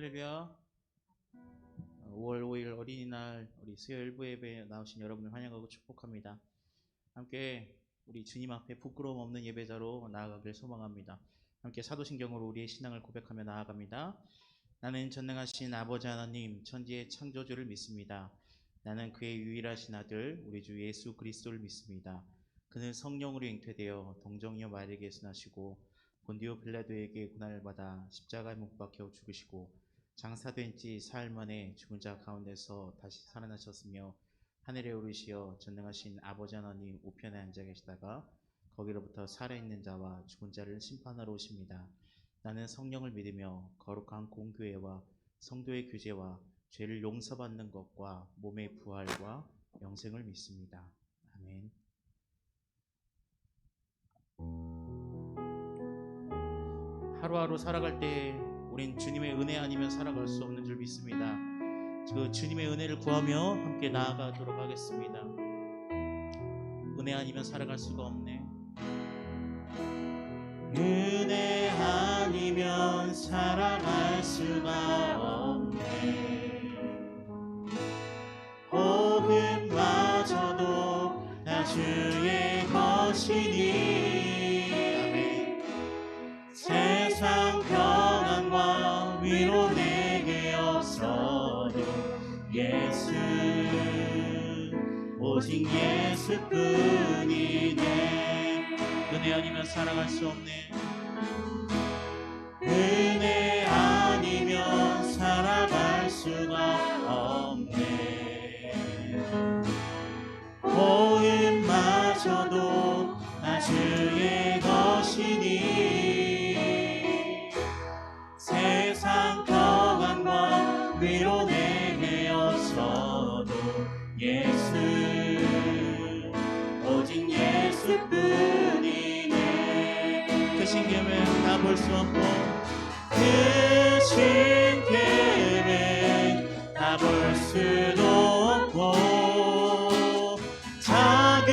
할렐루야. 5월 5일 어린이날 우리 수요 일부 예배에 나오신 여러분을 환영하고 축복합니다. 함께 우리 주님 앞에 부끄러움 없는 예배자로 나아가길 소망합니다. 함께 사도신경으로 우리의 신앙을 고백하며 나아갑니다. 나는 전능하신 아버지 하나님 천지의 창조주를 믿습니다. 나는 그의 유일하신 아들 우리 주 예수 그리스도를 믿습니다. 그는 성령으로 잉태되어 동정녀 마리아에게서 나시고 본디오 빌라도에게 고난을 받아 십자가에 못 박혀 죽으시고 장사된 지 사흘 만에 죽은 자 가운데서 다시 살아나셨으며 하늘에 오르시어 전능하신 아버지 하나님 우편에 앉아 계시다가 거기로부터 살아있는 자와 죽은 자를 심판하러 오십니다. 나는 성령을 믿으며 거룩한 공교회와 성도의 교제와 죄를 용서받는 것과 몸의 부활과 영생을 믿습니다. 아멘. 하루하루 살아갈 때 우린 주님의 은혜 아니면 살아갈 수 없는 줄 믿습니다. 그 주님의 은혜를 구하며 함께 나아가도록 하겠습니다. 은혜 아니면 살아갈 수가 없네. 은혜 아니면 살아갈 수가 없네. 복음마저도 다 주의 것이니 세상 평안과 위로 내게 없어도 예수 오직 예수뿐이네. 은혜 아니면 살아갈 수 없네. 은혜 아니면 살아갈 수가 없네. 복음마저도 다 주의 것이니 세상 평안과 위로 내게 없어도 예수 오직 예수뿐이네. 크신 계획 다 볼 수 없고 크신 계획 다 볼 수도 없고 작은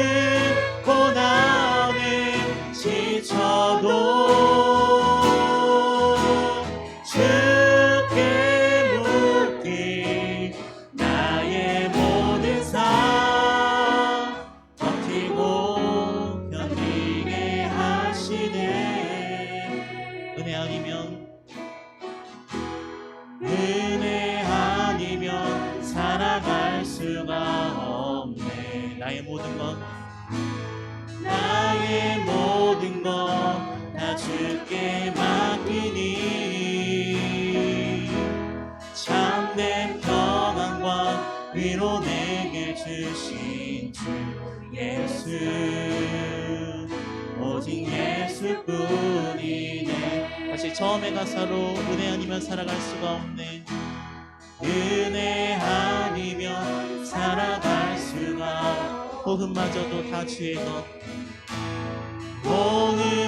고난에 지쳐도 나의 모든 것 다 주께 맡기니 참된 평안과 위로 내게 주신 주 예수 오직 예수뿐이네. 다시 처음의 가사로 은혜 아니면 살아갈 수가 없네. 은혜 아니면 살아갈 수가 복음마저도 다 주의 것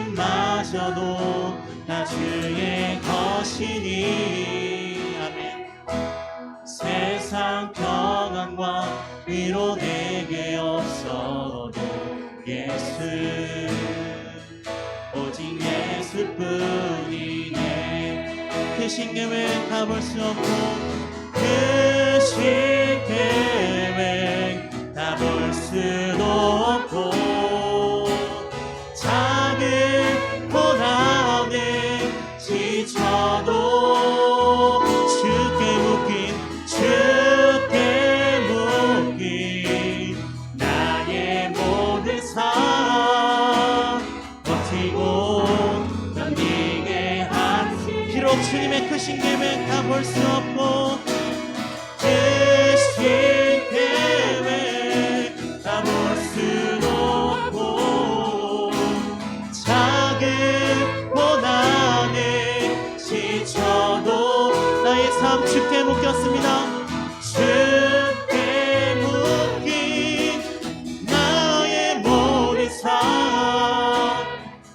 복음마저도 다 주의 것이니 아멘. 세상 평안과 위로 내게 없어도 예수 오직 예수뿐이네. 크신 계획 다 볼 수 없고 크신 계획 다 볼 수도 없고 작은 고난에 지쳐도 주께 묶인 나의 모든 삶 버티고 견디게 한 비록 주님의 크신 계획 다 볼 수 없고 계획 다 볼 수도 없고 작은 고난에 지쳐도 나의 삶 주께 묶였습니다. 주께 묶인 나의 모든 삶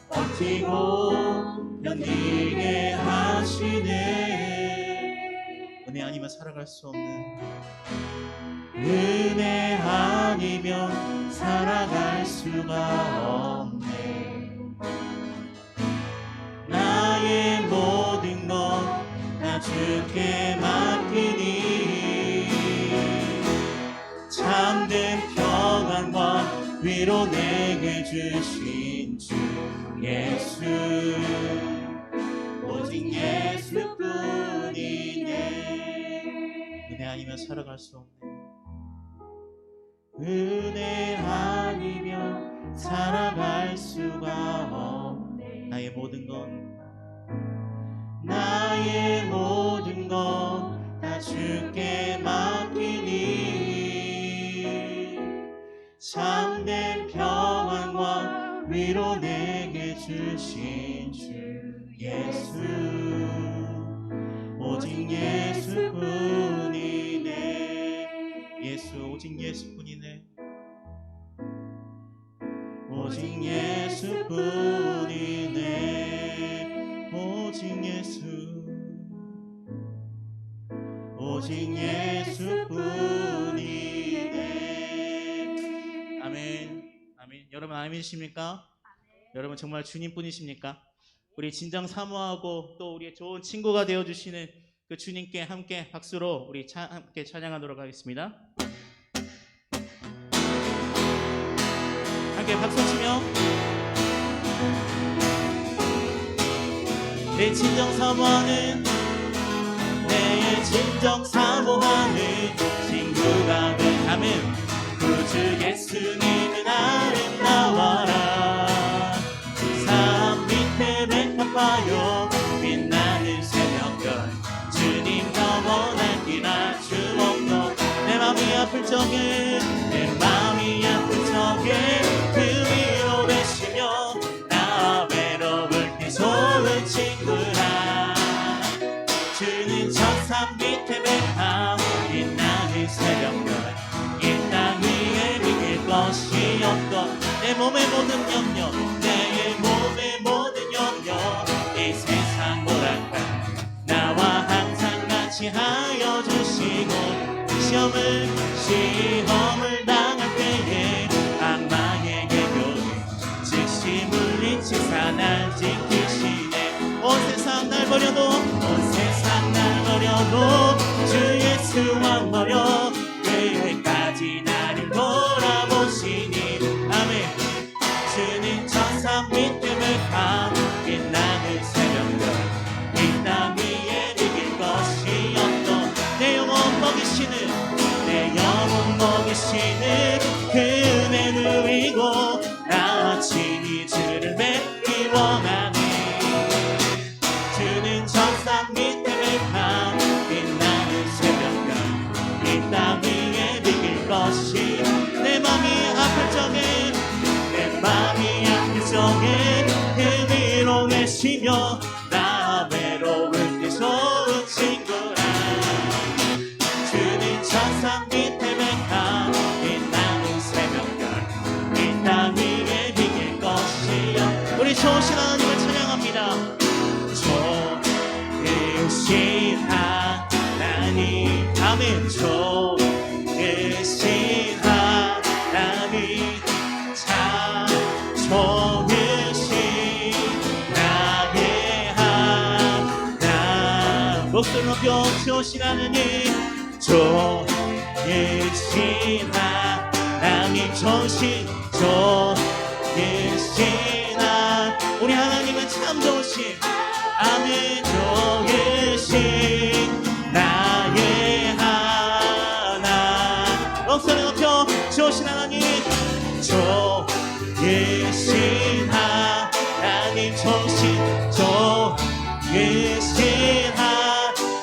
버티고 견디게 하시네. 은혜 아니면 살아갈 수 없는 은혜 아니면 살아갈 수가 없네. 나의 모든 것 다 주 주께 맡기니 참된 평안과 위로 내게 주신 주 예수 오직 예수뿐이네. 은혜 아니면 살아갈 수 없네. 은혜 아니면 살아갈 수가 없네. 나의 모든 건 다 주께 맡기니 참된 평안과 위로 내게 주신 주 예수 오직 예수뿐이네. 예수 오직 예수뿐이네. 오직 예수뿐이네. 오직 예수 오직 예수뿐이네. 아멘. 아멘. 여러분 아멘이십니까? 여러분 정말 주님뿐이십니까? 우리 진정 사모하고 또 우리의 좋은 친구가 되어주시는 그 주님께 함께 박수로 우리 함께 찬양하도록 하겠습니다. 함께 박수치며 내 진정 사모하는 내 진정 사모하는 친구가 되라면 구주 예수님은 아름다워라. 삶 밑에 백합화요 빛나는 새벽별 주님 더 원하기나 주옵도 내 맘이 아플 적에 그 위로 되시며 나 외로울 때 좋은 친구라. 주는 천산 밑에 백합 빛나는 새벽별 이 땅 위에 비길 것이 없던 내 몸의 모든 염려 내 몸의 모든 염려 이 세상 뭐랄까 나와 항상 같이 하여 주시고 시험을 당할 때에 악마에게 교훈 즉시 물리치사 날 지키시네. 온 세상 날 버려도 주 예수 왕버려 그에까지 나를 돌아보시니 아멘. 주는 천산 밑에 백합 빛나는 새벽별 이 땅 위에 비길 것이 없던 내 영혼 먹이시는 그 은혜 누리고 나 친히 주를 뵙기 원하네. 주는 천산 밑에 백합 빛나는 새벽별 이 땅 위에 비길 것이 내 맘이 아플 적에 그 위로 계시며 나 외로울 때 좋은 친구라. 주는 천산 밑에 백합 빛나는 새벽별 이 땅 위에 비길 것이여. 우리 좋으신 하나님을 찬양합니다. 좋으신 하나님 아멘. 좋으신 하나님 참 좋으신 나의 하나님. 목소리 높여 좋으신 하나님 좋으신 하나님 좋으신 우리 하나님은 참 좋으신 아멘. 좋으신 나의 하나님. 목소리 높여 좋으신 하나님 좋으신 하나님 좋으신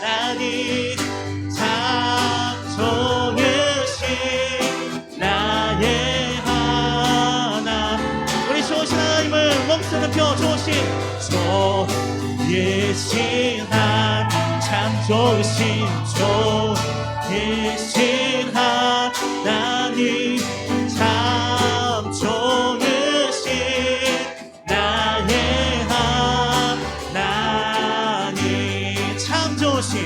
하나님 참 좋으신 나의 하나님. 우리 좋으신 하나님을 목소리 높여 좋으신 하나님 참 좋으신 하나님 참 좋으신 나의 하나님 참 좋으신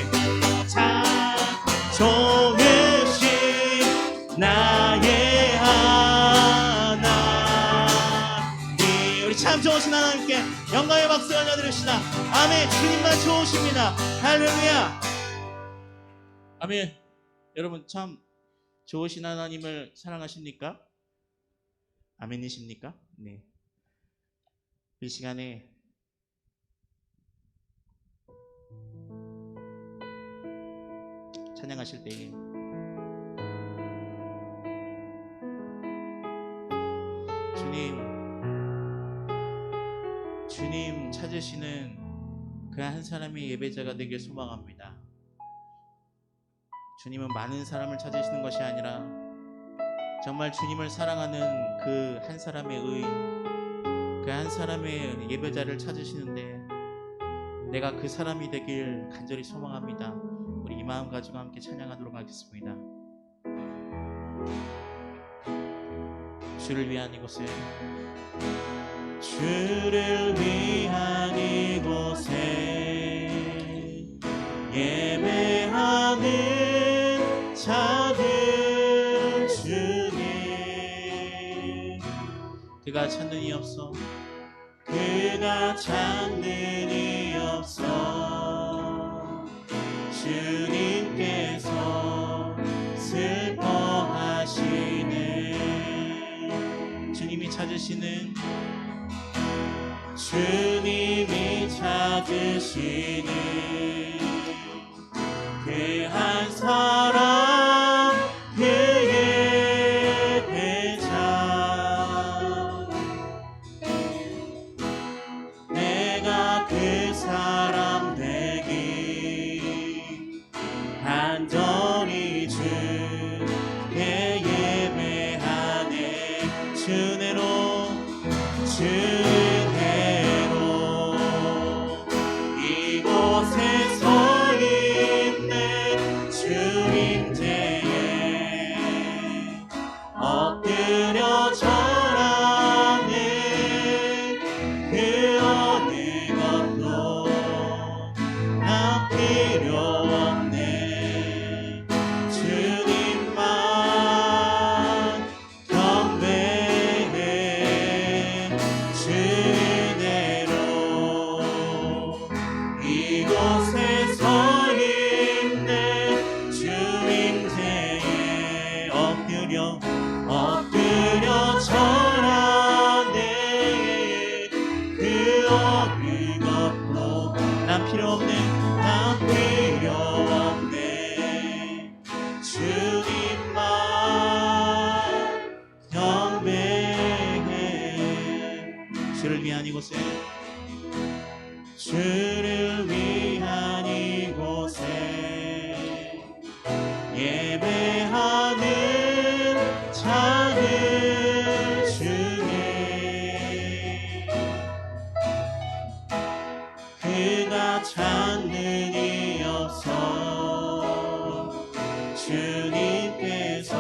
나의 하나님. 우리 참 좋으신 하나님께 영광의 박수 올려드립시다. 아멘. 주님만 좋으십니다. 할렐루야. 아멘. 여러분 참 좋으신 하나님을 사랑하십니까? 아멘이십니까? 네. 이 시간에 찬양하실 때에 주님 찾으시는 그 한 사람의 예배자가 되길 소망합니다. 주님은 많은 사람을 찾으시는 것이 아니라 정말 주님을 사랑하는 그 한 사람의 그 한 사람의 예배자를 찾으시는데 내가 그 사람이 되길 간절히 소망합니다. 우리 이 마음 가지고 함께 찬양하도록 하겠습니다. 주를 위한 이곳에, 주를 위한 이곳에 예배하는 자들 주님, 그가 찾는 이 없어, 그가 찾는 이 없어. 주님께서 슬퍼하시네. 주님이 찾으시는 그 한 사람, 그의 배자. 내가 그 사람 되기 간절히 주께 예배하네. 주내로 이곳에 서 있네. 주임제에 엎드려 절하네. 그 어느 것도 나 필요 없네. 주님만 경배해. 주대로 이곳에 서 있네. 주임제에 엎드려 절하네. 그 어느 것도 난 필요 없네. 난 필요 없네. 주님만 경배해. 주를 위한 이곳에, 주를 위한 이곳에 예배하는 자들 중에 그가 찾는 이 없어. 주님께서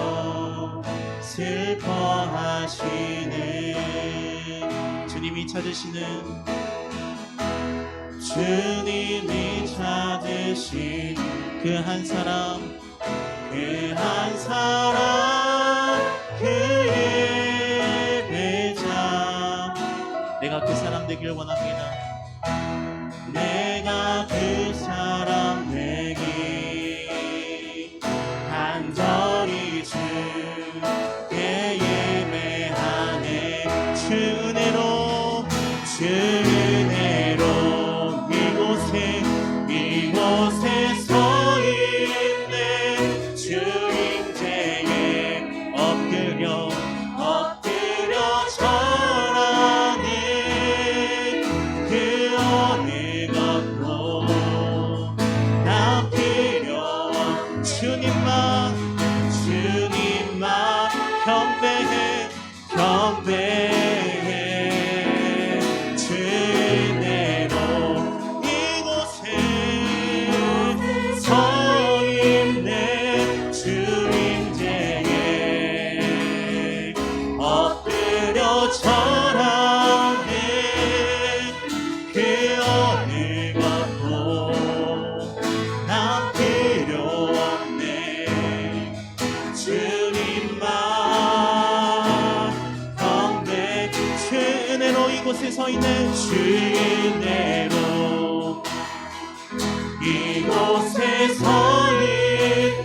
슬퍼하시네. 주님이 찾으시는 그 한 사람, 그의 배자. 내가 그 사람 되길 원합니다. 내가 그 사람 되기 간절히 주께 예배하네. 주내로 이곳에 서 있네. 주임제에 엎드려 절하네. 그 어느 것도 나 필요 없. 주님만 경배해. 주대로 이곳에 서 있네. 주임제에 엎드려 절하네. 그 어느 것도 난 필요 없네. 주님만 경배. 주내로 이곳에 서 있네. 주내로 이곳에 서 있네.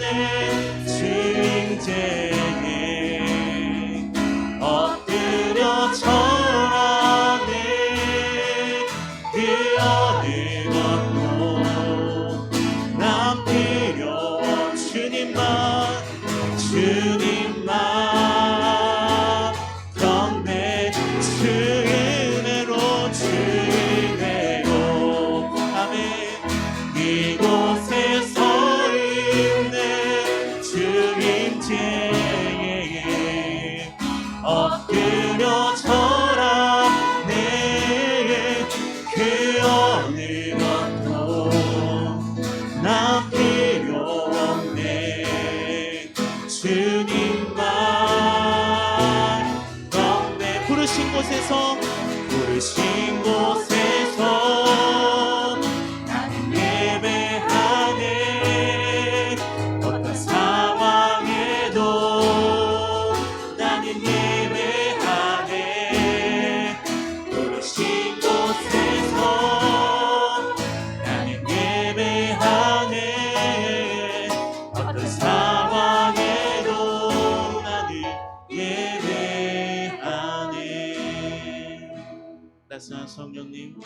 엎드려 절하 그 어느 것도 난 필요 없네 주님만 넌내 부르신 곳에서 나는 예배하네 어떤 상황에도 나는 예배하네 부르신 곳에서 나는 예배하네 어떤 상황에도 나는 예배하네 따스한 성령님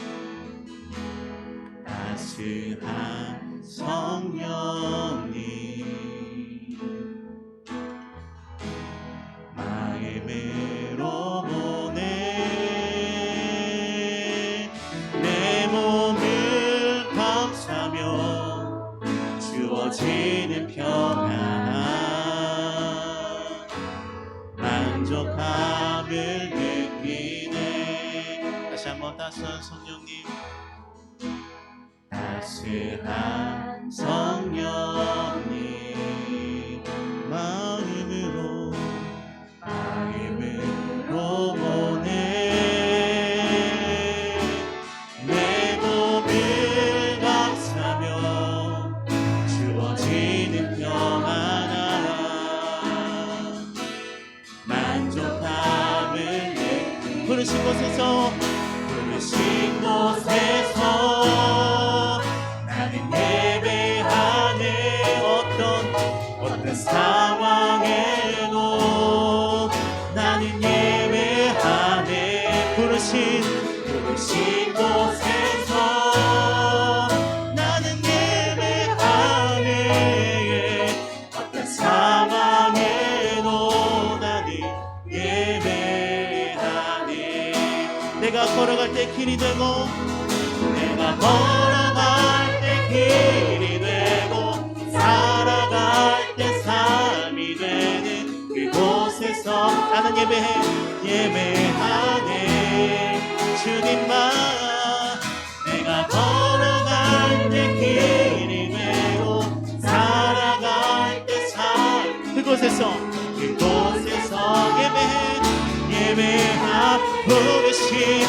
따스한 성령님 마음으로 보내 내 몸을 감싸며 주어지는 평안 만족함을 느끼네 다시 한번 따스한 성령님 따스한 성령님 마음으로 보내 내 몸을 감싸며 주어지는 평안함 만족함을 부르신 곳에서 나는 예배하네 어떤 상황에도 나는 예배하네 부르신 곳에서 나는 예배하네 어떤 상황에도 나는 예배하네 내가 걸어갈 때 길이 되고 내가 걸어갈 때 길이 되고 살아갈 때 삶이 되는 그곳에서 나는 예배하네 주님만 내가 걸어갈 때 길이 되고 살아갈 때 삶 그곳에서 예배하 부르신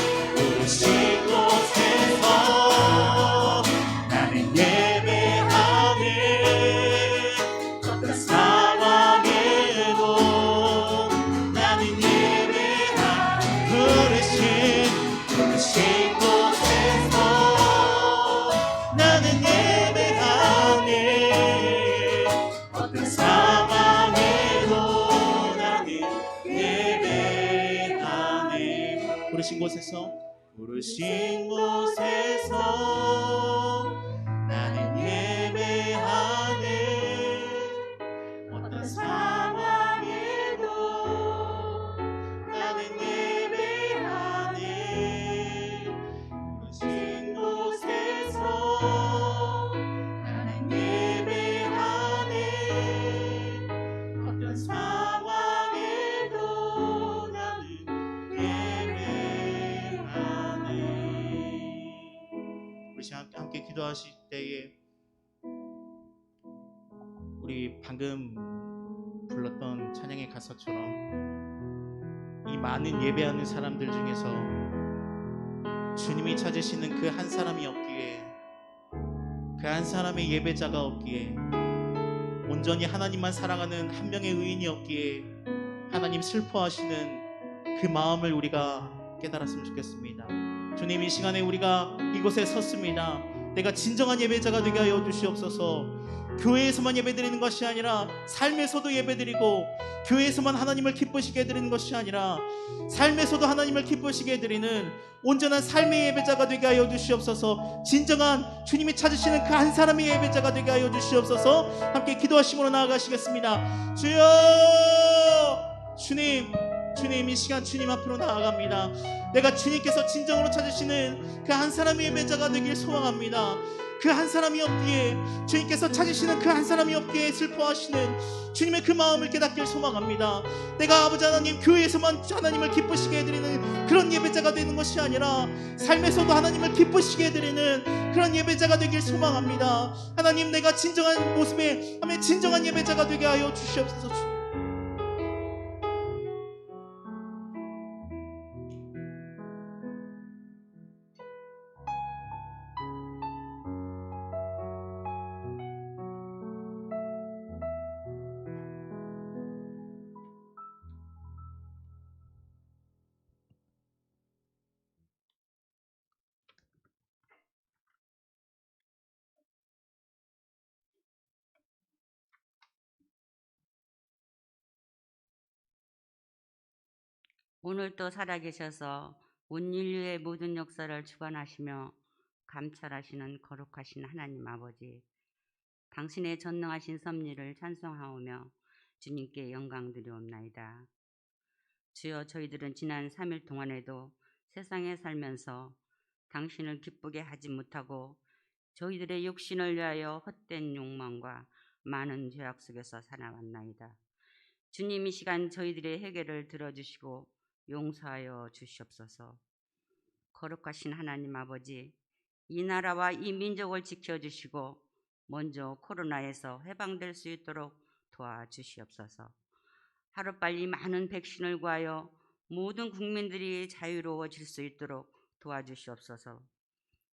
곳에서 나는 예배하네 어떤 상황에도 나는 예배하네 부르신 곳에서 나는 예배하네 어떤 상황에도 나는 예배하네 부르신 곳에서 나는 예배하네 어떤 상황에도 나는 예배하네 부르신 곳에서 나는 예배하네 어떤 상황에도 나는 우리 함께 기도하실 때에 우리 방금 불렀던 찬양의 가사처럼 이 많은 예배하는 사람들 중에서 주님이 찾으시는 그 한 사람이 없기에 그 한 사람의 예배자가 없기에 온전히 하나님만 사랑하는 한 명의 의인이 없기에 하나님 슬퍼하시는 그 마음을 우리가 깨달았으면 좋겠습니다. 주님 이 시간에 우리가 이곳에 섰습니다. 내가 진정한 예배자가 되게 하여 주시옵소서. 교회에서만 예배드리는 것이 아니라 삶에서도 예배드리고 교회에서만 하나님을 기쁘시게 해드리는 것이 아니라 삶에서도 하나님을 기쁘시게 해드리는 온전한 삶의 예배자가 되게 하여 주시옵소서. 진정한 주님이 찾으시는 그 한 사람의 예배자가 되게 하여 주시옵소서. 함께 기도하심으로 나아가시겠습니다. 주여 주님 이 시간 주님 앞으로 나아갑니다. 내가 주님께서 진정으로 찾으시는 그 한 사람의 예배자가 되길 소망합니다. 그 한 사람이 없기에, 주님께서 찾으시는 그 한 사람이 없기에 슬퍼하시는 주님의 그 마음을 깨닫길 소망합니다. 내가 아버지 하나님 교회에서만 하나님을 기쁘시게 해드리는 그런 예배자가 되는 것이 아니라 삶에서도 하나님을 기쁘시게 해드리는 그런 예배자가 되길 소망합니다. 하나님, 내가 진정한 모습에 진정한 예배자가 되게 하여 주시옵소서. 오늘도 살아계셔서 온 인류의 모든 역사를 주관하시며 감찰하시는 거룩하신 하나님 아버지, 당신의 전능하신 섭리를 찬송하오며 주님께 영광 드리옵나이다. 주여, 저희들은 지난 3일 동안에도 세상에 살면서 당신을 기쁘게 하지 못하고 저희들의 욕심을 위하여 헛된 욕망과 많은 죄악 속에서 살아왔나이다. 주님, 이 시간 저희들의 회개를 들어주시고 용서하여 주시옵소서. 거룩하신 하나님 아버지, 이 나라와 이 민족을 지켜주시고 먼저 코로나에서 해방될 수 있도록 도와주시옵소서. 하루빨리 많은 백신을 구하여 모든 국민들이 자유로워질 수 있도록 도와주시옵소서.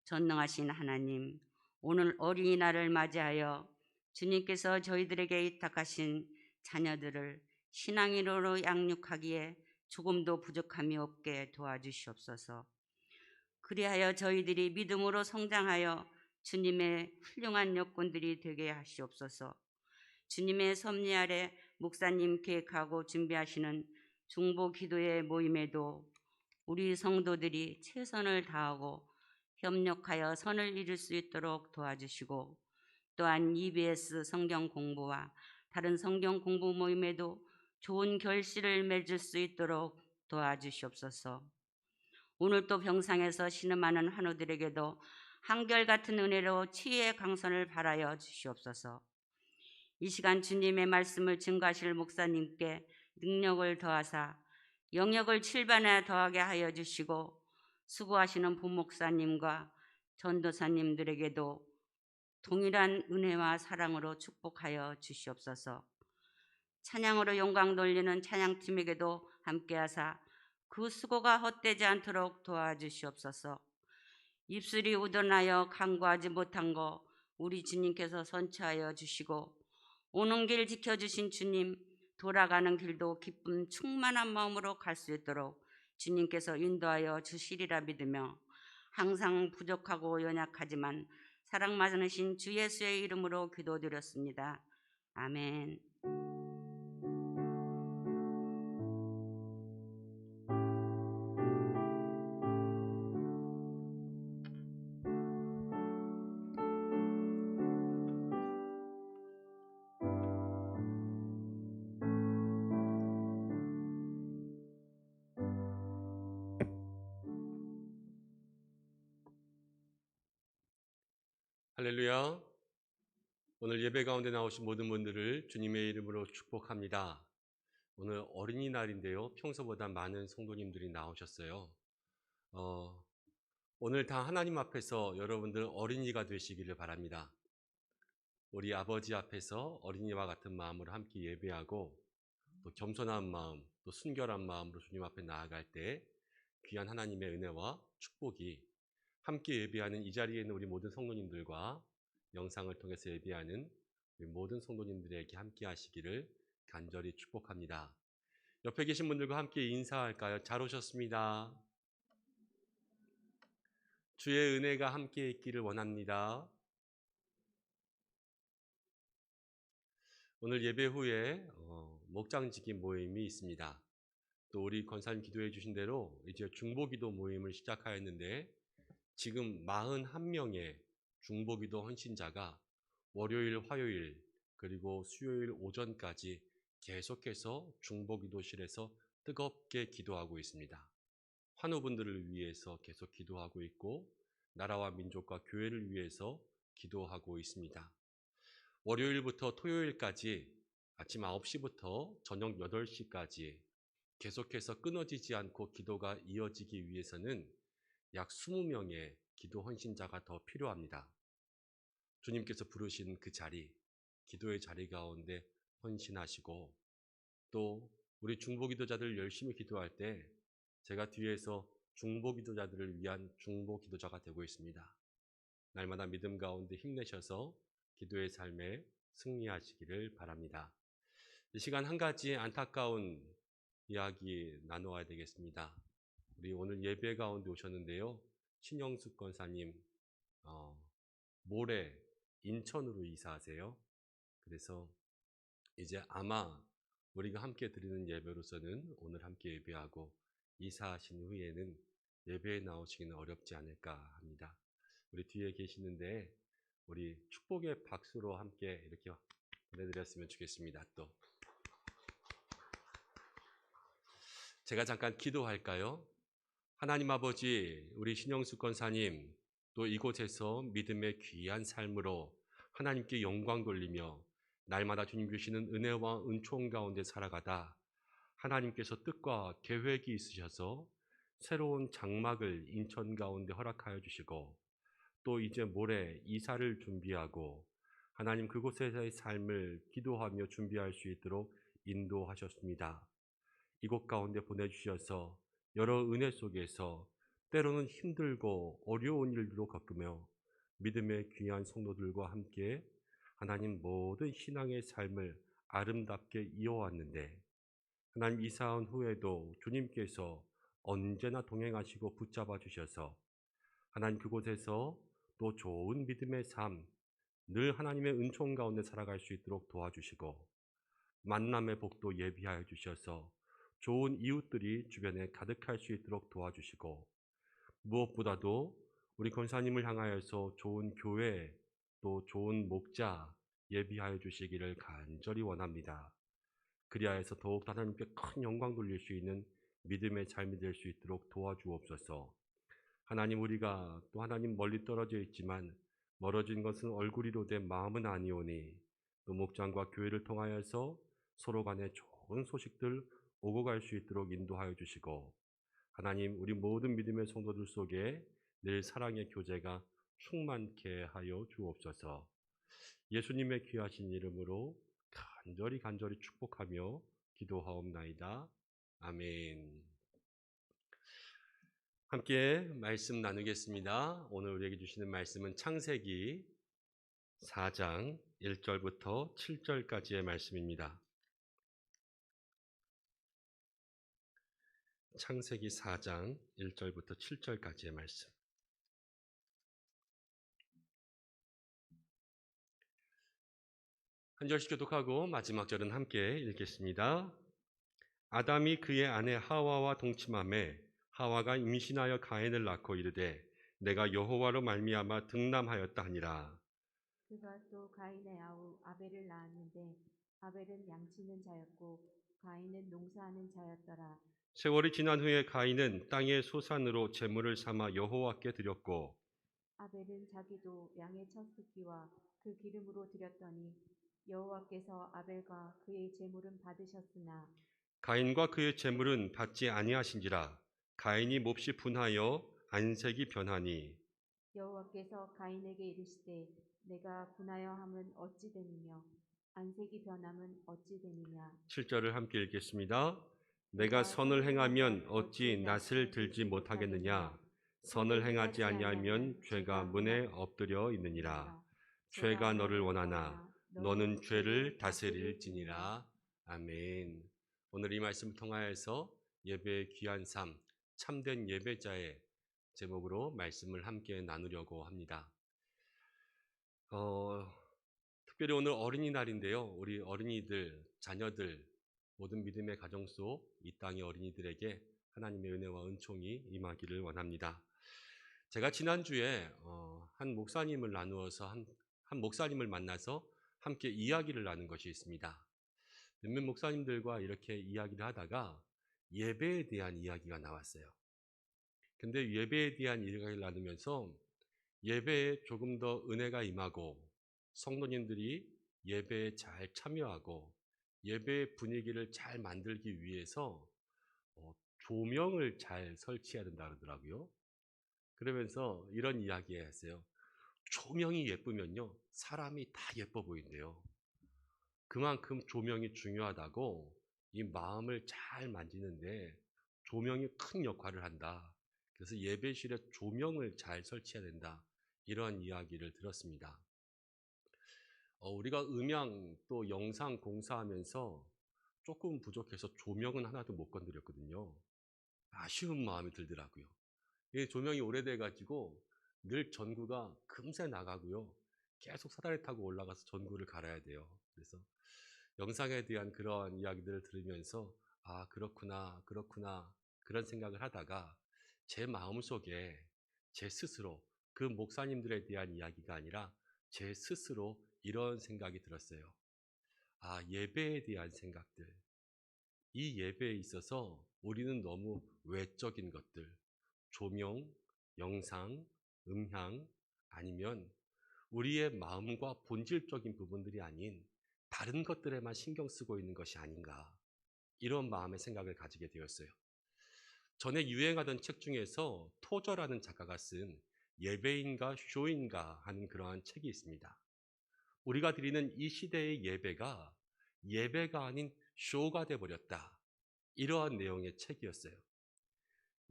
전능하신 하나님, 오늘 어린이날을 맞이하여 주님께서 저희들에게 위탁하신 자녀들을 신앙인으로 양육하기에 조금도 부족함이 없게 도와주시옵소서. 그리하여 저희들이 믿음으로 성장하여 주님의 훌륭한 여건들이 되게 하시옵소서. 주님의 섭리 아래 목사님 계획하고 준비하시는 중보 기도의 모임에도 우리 성도들이 최선을 다하고 협력하여 선을 이룰 수 있도록 도와주시고, 또한 EBS 성경 공부와 다른 성경 공부 모임에도 좋은 결실을 맺을 수 있도록 도와주시옵소서. 오늘 또 병상에서 신음하는 환우들에게도 한결같은 은혜로 치유의 강선을 바라여 주시옵소서. 이 시간 주님의 말씀을 증거하실 목사님께 능력을 더하사 영역을 7반에 더하게 하여 주시고, 수고하시는 부목사님과 전도사님들에게도 동일한 은혜와 사랑으로 축복하여 주시옵소서. 찬양으로 영광 돌리는 찬양팀에게도 함께하사 그 수고가 헛되지 않도록 도와주시옵소서. 입술이 우둔하여 간구하지 못한 거 우리 주님께서 선처하여 주시고, 오는 길 지켜주신 주님, 돌아가는 길도 기쁨 충만한 마음으로 갈 수 있도록 주님께서 인도하여 주시리라 믿으며, 항상 부족하고 연약하지만 사랑 많으신 주 예수의 이름으로 기도드렸습니다. 아멘. 할렐루야. 오늘 예배 가운데 나오신 모든 분들을 주님의 이름으로 축복합니다. 오늘 어린이날인데요, 평소보다 많은 성도님들이 나오셨어요. 오늘 다 하나님 앞에서 여러분들 어린이가 되시기를 바랍니다. 우리 아버지 앞에서 어린이와 같은 마음으로 함께 예배하고, 또 겸손한 마음, 또 순결한 마음으로 주님 앞에 나아갈 때 귀한 하나님의 은혜와 축복이 함께 예배하는 이 자리에 있는 우리 모든 성도님들과 영상을 통해서 예배하는 우리 모든 성도님들에게 함께 하시기를 간절히 축복합니다. 옆에 계신 분들과 함께 인사할까요? 잘 오셨습니다. 주의 은혜가 함께 있기를 원합니다. 오늘 예배 후에 목장지기 모임이 있습니다. 또 우리 권사님 기도해 주신 대로 이제 중보기도 모임을 시작하였는데, 지금 41명의 중보기도 헌신자가 월요일, 화요일, 그리고 수요일 오전까지 계속해서 중보기도실에서 뜨겁게 기도하고 있습니다. 환우분들을 위해서 계속 기도하고 있고, 나라와 민족과 교회를 위해서 기도하고 있습니다. 월요일부터 토요일까지 아침 9시부터 저녁 8시까지 계속해서 끊어지지 않고 기도가 이어지기 위해서는 약 20명의 기도 헌신자가 더 필요합니다. 주님께서 부르신 그 자리, 기도의 자리 가운데 헌신하시고 또 우리 중보기도자들 열심히 기도할 때 제가 뒤에서 중보기도자들을 위한 중보기도자가 되고 있습니다. 날마다 믿음 가운데 힘내셔서 기도의 삶에 승리하시기를 바랍니다. 이 시간 한 가지 안타까운 이야기 나누어야 되겠습니다. 우리 오늘 예배 가운데 오셨는데요. 신영숙 권사님 모레 인천으로 이사하세요. 그래서 이제 아마 우리가 함께 드리는 예배로서는 오늘 함께 예배하고 이사하신 후에는 예배에 나오시기는 어렵지 않을까 합니다. 우리 뒤에 계시는데 우리 축복의 박수로 함께 이렇게 보내드렸으면 좋겠습니다. 또 제가 잠깐 기도할까요? 하나님 아버지, 우리 신영숙 권사님 또 이곳에서 믿음의 귀한 삶으로 하나님께 영광 돌리며 날마다 주님 주시는 은혜와 은총 가운데 살아가다 하나님께서 뜻과 계획이 있으셔서 새로운 장막을 인천 가운데 허락하여 주시고 또 이제 모레 이사를 준비하고 하나님 그곳에서의 삶을 기도하며 준비할 수 있도록 인도하셨습니다. 이곳 가운데 보내주셔서 여러 은혜 속에서 때로는 힘들고 어려운 일들로 겪으며 믿음의 귀한 성도들과 함께 하나님 모든 신앙의 삶을 아름답게 이어왔는데 하나님 이사한 후에도 주님께서 언제나 동행하시고 붙잡아 주셔서 하나님 그곳에서 또 좋은 믿음의 삶, 늘 하나님의 은총 가운데 살아갈 수 있도록 도와주시고 만남의 복도 예비하여 주셔서 좋은 이웃들이 주변에 가득할 수 있도록 도와주시고 무엇보다도 우리 권사님을 향하여서 좋은 교회 또 좋은 목자 예비하여 주시기를 간절히 원합니다. 그리하여서 더욱 하나님께 큰 영광 돌릴 수 있는 믿음의 삶이 될 수 있도록 도와주옵소서. 하나님 우리가 또 하나님 멀리 떨어져 있지만 멀어진 것은 얼굴이로되 마음은 아니오니 또 목장과 교회를 통하여서 서로 간에 좋은 소식들 오고 갈 수 있도록 인도하여 주시고 하나님 우리 모든 믿음의 성도들 속에 늘 사랑의 교제가 충만케 하여 주옵소서. 예수님의 귀하신 이름으로 간절히 축복하며 기도하옵나이다. 아멘. 함께 말씀 나누겠습니다. 오늘 우리에게 주시는 말씀은 창세기 4장 1절부터 7절까지의 말씀입니다. 창세기 4장 1절부터 7절까지의 말씀. 한 절씩 교독하고 마지막 절은 함께 읽겠습니다. 아담이 그의 아내 하와와 동침하매 하와가 임신하여 가인을 낳고 이르되 내가 여호와로 말미암아 등남하였다 하니라. 그가 또 가인의 아우 아벨을 낳았는데 아벨은 양치는 자였고 가인은 농사하는 자였더라. 세월이 지난 후에 가인은 땅의 소산으로 제물을 삼아 여호와께 드렸고 아벨은 자기도 양의 첫 새끼와 그 기름으로 드렸더니 여호와께서 아벨과 그의 제물은 받으셨으나 가인과 그의 제물은 받지 아니하신지라. 가인이 몹시 분하여 안색이 변하니 여호와께서 가인에게 이르시되 내가 분하여 함은 어찌 되느냐 안색이 변함은 어찌 되느냐. 7절을 함께 읽겠습니다. 내가 선을 행하면 어찌 낫을 들지 못하겠느냐. 선을 행하지 아니하면 죄가 문에 엎드려 있느니라. 죄가 너를 원하나 너는 죄를 다스릴지니라. 아멘. 오늘 이 말씀을 통하여서 예배의 귀한 삶, 참된 예배자의 제목으로 말씀을 함께 나누려고 합니다. 특별히 오늘 어린이날인데요. 우리 어린이들, 자녀들, 모든 믿음의 가정 속 이 땅의 어린이들에게 하나님의 은혜와 은총이 임하기를 원합니다. 제가 지난주에 한 목사님을 나누어서 한 목사님을 만나서 함께 이야기를 나눈 것이 있습니다. 몇몇 목사님들과 이렇게 이야기를 하다가 예배에 대한 이야기가 나왔어요. 근데 예배에 대한 이야기를 나누면서 예배에 조금 더 은혜가 임하고 성도님들이 예배에 잘 참여하고 예배의 분위기를 잘 만들기 위해서 조명을 잘 설치해야 된다 그러더라고요. 그러면서 이런 이야기 했어요. 조명이 예쁘면요, 사람이 다 예뻐 보인대요. 그만큼 조명이 중요하다고 이 마음을 잘 만지는데 조명이 큰 역할을 한다. 그래서 예배실에 조명을 잘 설치해야 된다. 이러한 이야기를 들었습니다. 우리가 음향 또 영상 공사하면서 조금 부족해서 조명은 하나도 못 건드렸거든요. 아쉬운 마음이 들더라고요. 이 조명이 오래돼가지고 늘 전구가 금세 나가고요. 계속 사다리 타고 올라가서 전구를 갈아야 돼요. 그래서 영상에 대한 그러한 이야기들을 들으면서 아, 그렇구나, 그렇구나 그런 생각을 하다가 제 마음속에 제 스스로 그 목사님들에 대한 이야기가 아니라 제 스스로 이런 생각이 들었어요. 아, 예배에 대한 생각들. 이 예배에 있어서 우리는 너무 외적인 것들, 조명, 영상, 음향, 아니면 우리의 마음과 본질적인 부분들이 아닌 다른 것들에만 신경 쓰고 있는 것이 아닌가, 이런 마음의 생각을 가지게 되었어요. 전에 유행하던 책 중에서 토저라는 작가가 쓴 예배인가 쇼인가 하는 그러한 책이 있습니다. 우리가 드리는 이 시대의 예배가 아닌 쇼가 돼버렸다, 이러한 내용의 책이었어요.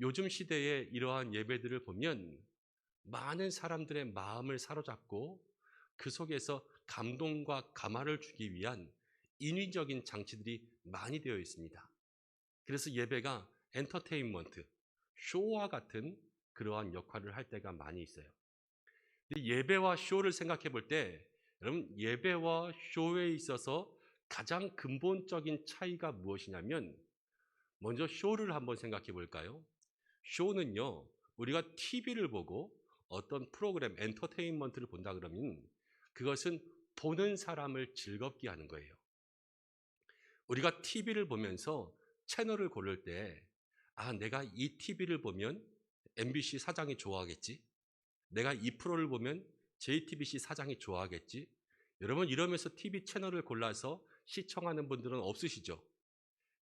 요즘 시대에 이러한 예배들을 보면 많은 사람들의 마음을 사로잡고 그 속에서 감동과 감화를 주기 위한 인위적인 장치들이 많이 되어 있습니다. 그래서 예배가 엔터테인먼트, 쇼와 같은 그러한 역할을 할 때가 많이 있어요. 예배와 쇼를 생각해 볼 때, 여러분, 예배와 쇼에 있어서 가장 근본적인 차이가 무엇이냐면, 먼저 쇼를 한번 생각해 볼까요? 쇼는요, 우리가 TV를 보고 어떤 프로그램, 엔터테인먼트를 본다 그러면 그것은 보는 사람을 즐겁게 하는 거예요. 우리가 TV를 보면서 채널을 고를 때, 아, 내가 이 TV를 보면 MBC 사장이 좋아하겠지? 내가 이 프로를 보면 JTBC 사장이 좋아하겠지? 여러분, 이러면서 TV 채널을 골라서 시청하는 분들은 없으시죠?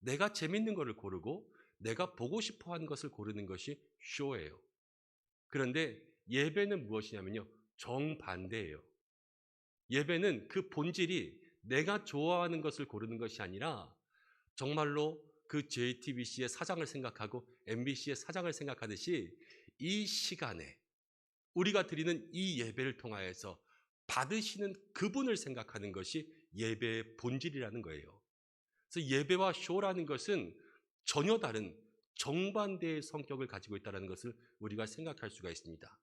내가 재밌는 것을 고르고 내가 보고 싶어 하는 것을 고르는 것이 쇼예요. 그런데 예배는 무엇이냐면요, 정반대예요. 예배는 그 본질이 내가 좋아하는 것을 고르는 것이 아니라 정말로 그 JTBC의 사장을 생각하고 MBC의 사장을 생각하듯이 이 시간에 우리가 드리는 이 예배를 통하여서 받으시는 그분을 생각하는 것이 예배의 본질이라는 거예요. 그래서 예배와 쇼라는 것은 전혀 다른 정반대의 성격을 가지고 있다는 것을 우리가 생각할 수가 있습니다.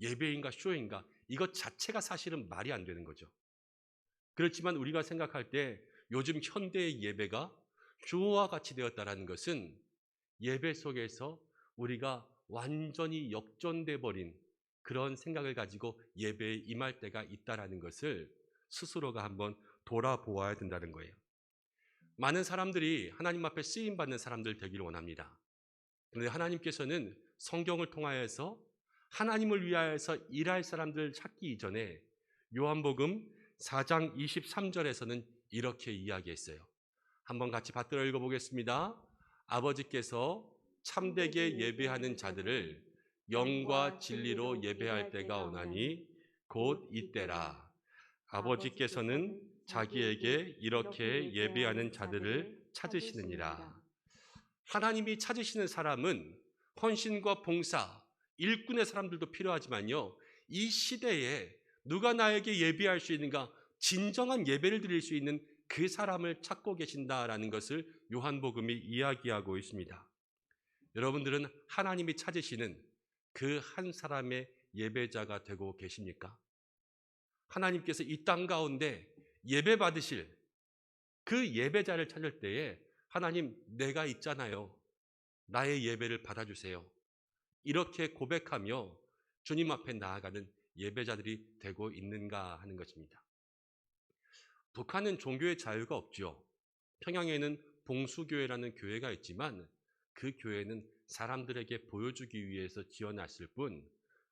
예배인가 쇼인가, 이것 자체가 사실은 말이 안 되는 거죠. 그렇지만 우리가 생각할 때 요즘 현대의 예배가 쇼와 같이 되었다는 것은 예배 속에서 우리가 완전히 역전돼 버린 그런 생각을 가지고 예배에 임할 때가 있다는 것을 스스로가 한번 돌아보아야 된다는 거예요. 많은 사람들이 하나님 앞에 쓰임받는 사람들 되기를 원합니다. 그런데 하나님께서는 성경을 통하여서 하나님을 위하여서 일할 사람들 찾기 이전에 요한복음 4장 23절에서는 이렇게 이야기했어요. 한번 같이 받들어 읽어보겠습니다. 아버지께서 참되게 예배하는 자들을 영과 진리로 예배할 때가 오나니 곧 이때라. 아버지께서는 자기에게 이렇게 예배하는 자들을 찾으시느니라. 하나님이 찾으시는 사람은 헌신과 봉사, 일꾼의 사람들도 필요하지만요, 이 시대에 누가 나에게 예배할 수 있는가, 진정한 예배를 드릴 수 있는 그 사람을 찾고 계신다라는 것을 요한복음이 이야기하고 있습니다. 여러분들은 하나님이 찾으시는 그 한 사람의 예배자가 되고 계십니까? 하나님께서 이 땅 가운데 예배 받으실 그 예배자를 찾을 때에 하나님, 내가 있잖아요. 나의 예배를 받아주세요. 이렇게 고백하며 주님 앞에 나아가는 예배자들이 되고 있는가 하는 것입니다. 북한은 종교의 자유가 없죠. 평양에는 봉수교회라는 교회가 있지만 그 교회는 사람들에게 보여주기 위해서 지어놨을 뿐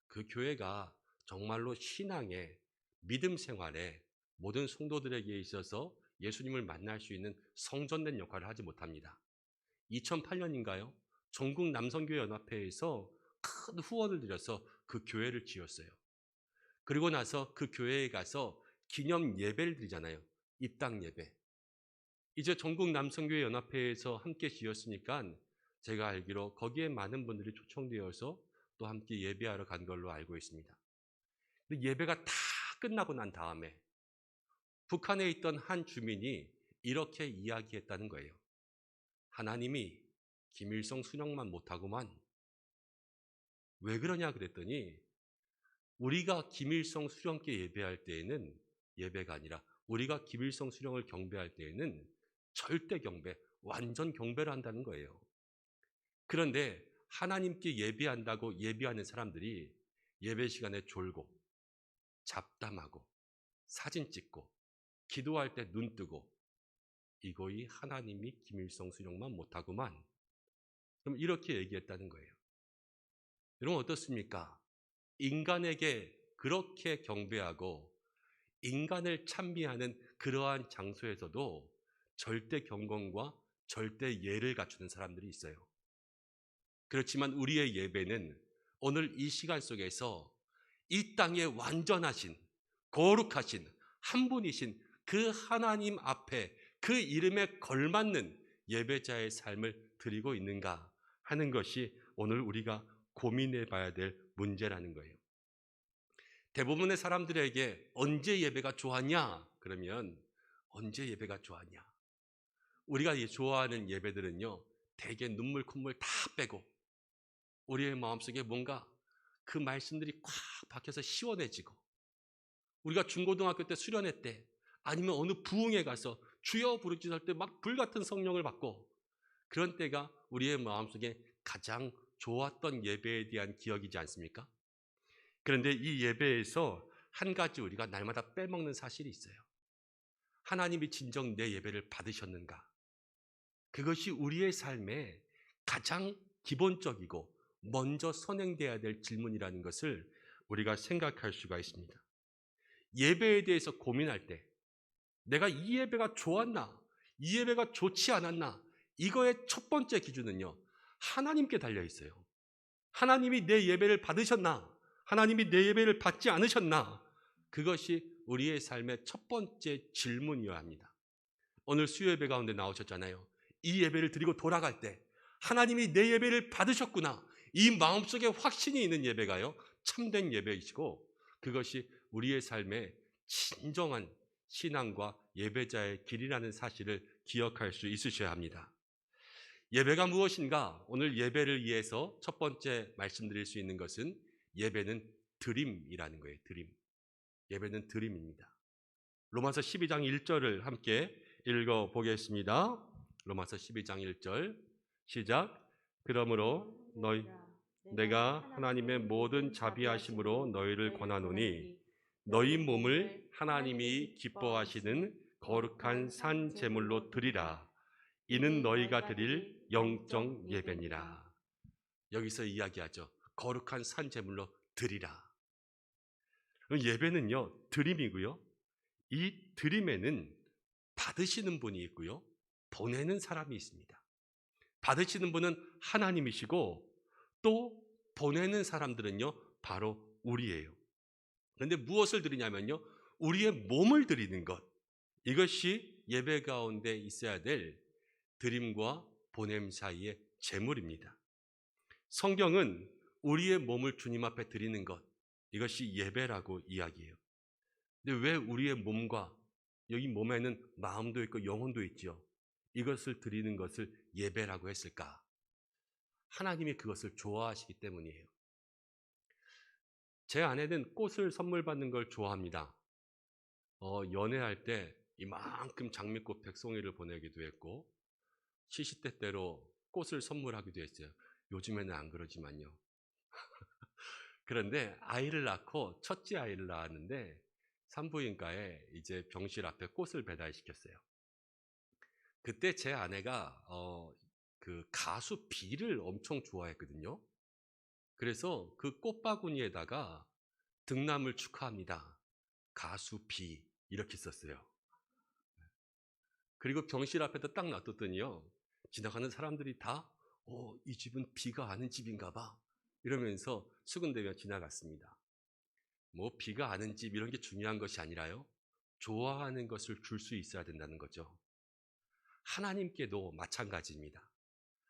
그 교회가 정말로 신앙에, 믿음 생활에 모든 성도들에게 있어서 예수님을 만날 수 있는 성전된 역할을 하지 못합니다. 2008년인가요? 전국 남성교회 연합회에서 큰 후원을 들여서 그 교회를 지었어요. 그리고 나서 그 교회에 가서 기념 예배를 드리잖아요. 입당 예배. 이제 전국 남성교회 연합회에서 함께 지었으니까 제가 알기로 거기에 많은 분들이 초청되어서 또 함께 예배하러 간 걸로 알고 있습니다. 예배가 다 끝나고 난 다음에 북한에 있던 한 주민이 이렇게 이야기했다는 거예요. 하나님이 김일성 수령만 못하고만. 왜 그러냐 그랬더니 우리가 김일성 수령께 예배할 때에는 예배가 아니라 우리가 김일성 수령을 경배할 때에는 절대 경배, 완전 경배를 한다는 거예요. 그런데 하나님께 예배한다고 예배하는 사람들이 예배 시간에 졸고 잡담하고 사진 찍고 기도할 때 눈 뜨고 이거이 하나님이 김일성 수령만 못하구만. 그럼 이렇게 얘기했다는 거예요. 여러분 어떻습니까? 인간에게 그렇게 경배하고 인간을 찬미하는 그러한 장소에서도 절대 경건과 절대 예를 갖추는 사람들이 있어요. 그렇지만 우리의 예배는 오늘 이 시간 속에서 이 땅에 완전하신, 거룩하신 한 분이신 그 하나님 앞에 그 이름에 걸맞는 예배자의 삶을 드리고 있는가 하는 것이 오늘 우리가 고민해 봐야 될 문제라는 거예요. 대부분의 사람들에게 언제 예배가 좋았냐? 그러면 언제 예배가 좋았냐? 우리가 좋아하는 예배들은요, 대개 눈물 콧물 다 빼고 우리의 마음속에 뭔가 그 말씀들이 꽉 박혀서 시원해지고 우리가 중고등학교 때 수련회 때 아니면 어느 부흥회 가서 주여 부르짖을 때 막 불같은 성령을 받고 그런 때가 우리의 마음속에 가장 좋았던 예배에 대한 기억이지 않습니까? 그런데 이 예배에서 한 가지 우리가 날마다 빼먹는 사실이 있어요. 하나님이 진정 내 예배를 받으셨는가? 그것이 우리의 삶에 가장 기본적이고 먼저 선행돼야 될 질문이라는 것을 우리가 생각할 수가 있습니다. 예배에 대해서 고민할 때 내가 이 예배가 좋았나? 이 예배가 좋지 않았나? 이거의 첫 번째 기준은요, 하나님께 달려 있어요. 하나님이 내 예배를 받으셨나? 하나님이 내 예배를 받지 않으셨나? 그것이 우리의 삶의 첫 번째 질문이어야 합니다. 오늘 수요예배 가운데 나오셨잖아요. 이 예배를 드리고 돌아갈 때 하나님이 내 예배를 받으셨구나. 이 마음속에 확신이 있는 예배가요, 참된 예배이시고 그것이 우리의 삶의 진정한 신앙과 예배자의 길이라는 사실을 기억할 수 있으셔야 합니다. 예배가 무엇인가? 오늘 예배를 위해서 첫 번째 말씀드릴 수 있는 것은 예배는 드림이라는 거예요. 드림. 예배는 드림입니다. 로마서 12장 1절을 함께 읽어보겠습니다. 로마서 12장 1절 시작. 그러므로 내가 하나님의 모든 자비하심으로 너희를 권하노니 너희 몸을 하나님이 기뻐하시는 거룩한 산 제물로 드리라. 이는 너희가 드릴 영적 예배니라. 여기서 이야기하죠. 거룩한 산 제물로 드리라. 예배는요, 드림이고요. 이 드림에는 받으시는 분이 있고요, 보내는 사람이 있습니다. 받으시는 분은 하나님이시고 또 보내는 사람들은요, 바로 우리예요. 그런데 무엇을 드리냐면요, 우리의 몸을 드리는 것. 이것이 예배 가운데 있어야 될 드림과 보냄 사이의 제물입니다. 성경은 우리의 몸을 주님 앞에 드리는 것, 이것이 예배라고 이야기해요. 근데 왜 우리의 몸과 여기 몸에는 마음도 있고 영혼도 있지요, 이것을 드리는 것을 예배라고 했을까? 하나님이 그것을 좋아하시기 때문이에요. 제 아내는 꽃을 선물 받는 걸 좋아합니다. 연애할 때 이만큼 장미꽃 100송이를 보내기도 했고 시시때때로 꽃을 선물하기도 했어요. 요즘에는 안 그러지만요. 그런데 아이를 낳고 첫째 아이를 낳았는데 산부인과에 이제 병실 앞에 꽃을 배달시켰어요. 그때 제 아내가 그 가수 비를 엄청 좋아했거든요. 그래서 그 꽃바구니에다가 등남을 축하합니다. 가수 B 이렇게 썼어요. 그리고 병실 앞에다 딱 놔뒀더니요. 지나가는 사람들이 다 이 집은 비가 아는 집인가 봐 이러면서 수군대며 지나갔습니다. 뭐 비가 아는 집 이런 게 중요한 것이 아니라요. 좋아하는 것을 줄 수 있어야 된다는 거죠. 하나님께도 마찬가지입니다.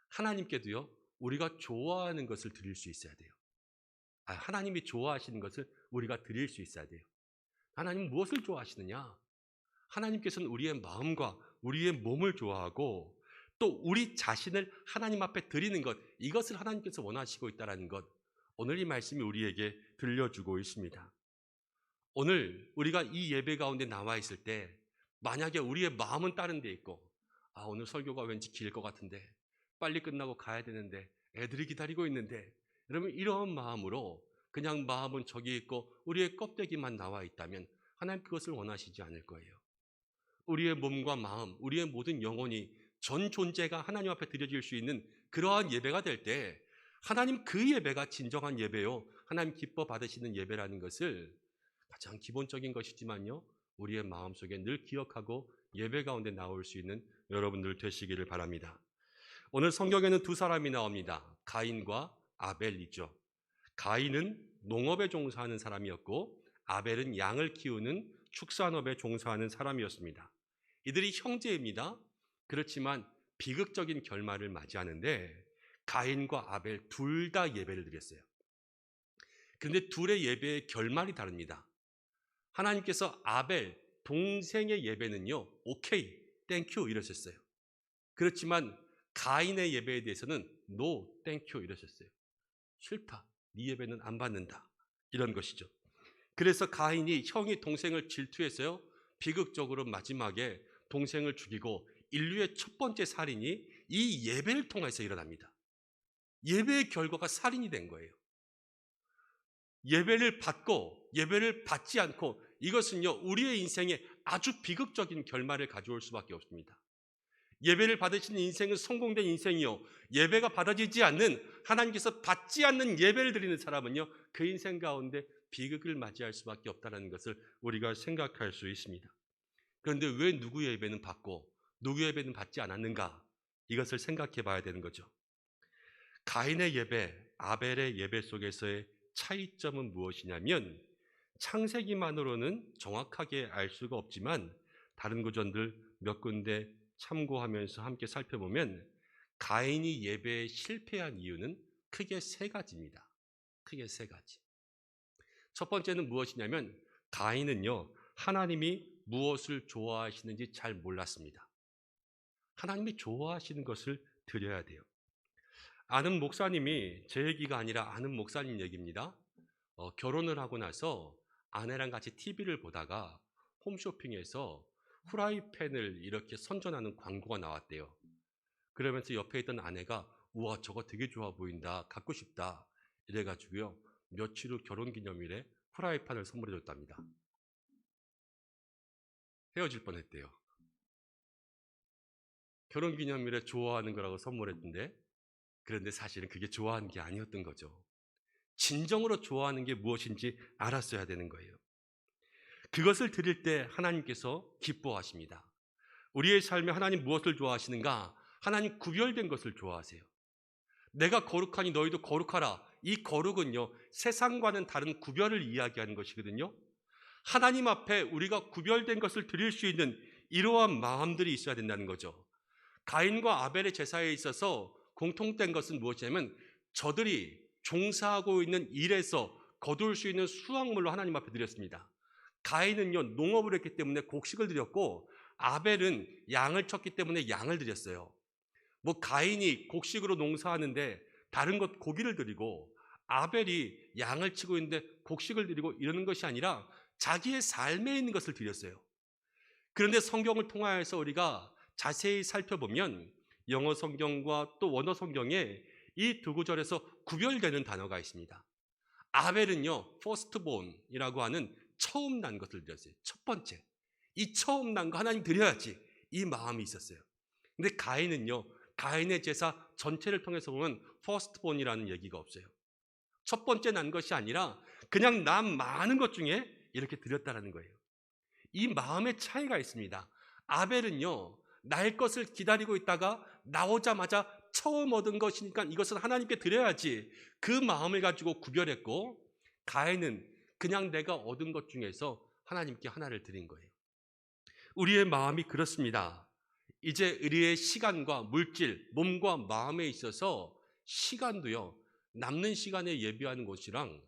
하나님께도요. 우리가 좋아하는 것을 드릴 수 있어야 돼요. 하나님이 좋아하시는 것을 우리가 드릴 수 있어야 돼요. 하나님은 무엇을 좋아하시느냐? 하나님께서는 우리의 마음과 우리의 몸을 좋아하고 또 우리 자신을 하나님 앞에 드리는 것, 이것을 하나님께서 원하시고 있다는 것, 오늘 이 말씀이 우리에게 들려주고 있습니다. 오늘 우리가 이 예배 가운데 나와 있을 때 만약에 우리의 마음은 다른 데 있고 오늘 설교가 왠지 길 것 같은데 빨리 끝나고 가야 되는데 애들이 기다리고 있는데 여러분 이런 마음으로 그냥 마음은 저기 있고 우리의 껍데기만 나와 있다면 하나님 그것을 원하시지 않을 거예요. 우리의 몸과 마음, 우리의 모든 영혼이 전 존재가 하나님 앞에 드려질 수 있는 그러한 예배가 될 때 하나님 그 예배가 진정한 예배요. 하나님 기뻐 받으시는 예배라는 것을 가장 기본적인 것이지만요. 우리의 마음속에 늘 기억하고 예배 가운데 나올 수 있는 여러분들 되시기를 바랍니다. 오늘 성경에는 두 사람이 나옵니다. 가인과 아벨이죠. 가인은 농업에 종사하는 사람이었고 아벨은 양을 키우는 축산업에 종사하는 사람이었습니다. 이들이 형제입니다. 그렇지만 비극적인 결말을 맞이하는데 가인과 아벨 둘 다 예배를 드렸어요. 그런데 둘의 예배의 결말이 다릅니다. 하나님께서 아벨 동생의 예배는요, 오케이, 땡큐 이러셨어요. 그렇지만 가인의 예배에 대해서는 노, 땡큐 이러셨어요. 싫다, 네 예배는 안 받는다 이런 것이죠. 그래서 가인이 형이 동생을 질투했어요. 비극적으로 마지막에 동생을 죽이고 인류의 첫 번째 살인이 이 예배를 통해서 일어납니다. 예배의 결과가 살인이 된 거예요. 예배를 받고 예배를 받지 않고 이것은요 우리의 인생에 아주 비극적인 결말을 가져올 수밖에 없습니다. 예배를 받으시는 인생은 성공된 인생이요, 예배가 받아지지 않는, 하나님께서 받지 않는 예배를 드리는 사람은요 그 인생 가운데 비극을 맞이할 수밖에 없다는 것을 우리가 생각할 수 있습니다. 그런데 왜 누구의 예배는 받고 누구의 예배는 받지 않았는가, 이것을 생각해 봐야 되는 거죠. 가인의 예배, 아벨의 예배 속에서의 차이점은 무엇이냐면 창세기만으로는 정확하게 알 수가 없지만 다른 구절들 몇 군데 참고하면서 함께 살펴보면 가인이 예배에 실패한 이유는 크게 세 가지입니다. 크게 세 가지. 첫 번째는 무엇이냐면 가인은요 하나님이 무엇을 좋아하시는지 잘 몰랐습니다. 하나님이 좋아하시는 것을 드려야 돼요. 아는 목사님이, 제 얘기가 아니라 아는 목사님 얘기입니다. 결혼을 하고 나서 아내랑 같이 TV를 보다가 홈쇼핑에서 후라이팬을 이렇게 선전하는 광고가 나왔대요. 그러면서 옆에 있던 아내가 우와 저거 되게 좋아 보인다, 갖고 싶다 이래가지고요 며칠 후 결혼기념일에 후라이팬을 선물해 줬답니다. 헤어질 뻔했대요. 결혼기념일에 좋아하는 거라고 선물했는데, 그런데 사실은 그게 좋아하는 게 아니었던 거죠. 진정으로 좋아하는 게 무엇인지 알았어야 되는 거예요. 그것을 드릴 때 하나님께서 기뻐하십니다. 우리의 삶에 하나님 무엇을 좋아하시는가? 하나님 구별된 것을 좋아하세요. 내가 거룩하니 너희도 거룩하라. 이 거룩은요 세상과는 다른 구별을 이야기하는 것이거든요. 하나님 앞에 우리가 구별된 것을 드릴 수 있는 이러한 마음들이 있어야 된다는 거죠. 가인과 아벨의 제사에 있어서 공통된 것은 무엇이냐면 저들이 종사하고 있는 일에서 거둘 수 있는 수확물로 하나님 앞에 드렸습니다. 가인은요 농업을 했기 때문에 곡식을 드렸고 아벨은 양을 쳤기 때문에 양을 드렸어요. 뭐 가인이 곡식으로 농사하는데 다른 것 고기를 드리고 아벨이 양을 치고 있는데 곡식을 드리고 이러는 것이 아니라 자기의 삶에 있는 것을 드렸어요. 그런데 성경을 통하여서 우리가 자세히 살펴보면 영어 성경과 또 원어 성경에 이 두 구절에서 구별되는 단어가 있습니다. 아벨은요 firstborn이라고 하는 처음 난 것을 드렸어요. 첫 번째, 이 처음 난 거 하나님 드려야지, 이 마음이 있었어요. 근데 가인은요 가인의 제사 전체를 통해서 보면 firstborn이라는 얘기가 없어요. 첫 번째 난 것이 아니라 그냥 남 많은 것 중에 이렇게 드렸다라는 거예요. 이 마음의 차이가 있습니다. 아벨은요, 날 것을 기다리고 있다가 나오자마자 처음 얻은 것이니까 이것은 하나님께 드려야지, 그 마음을 가지고 구별했고, 가인은 그냥 내가 얻은 것 중에서 하나님께 하나를 드린 거예요. 우리의 마음이 그렇습니다. 이제 우리의 시간과 물질, 몸과 마음에 있어서 시간도요, 남는 시간에 예비하는 것이랑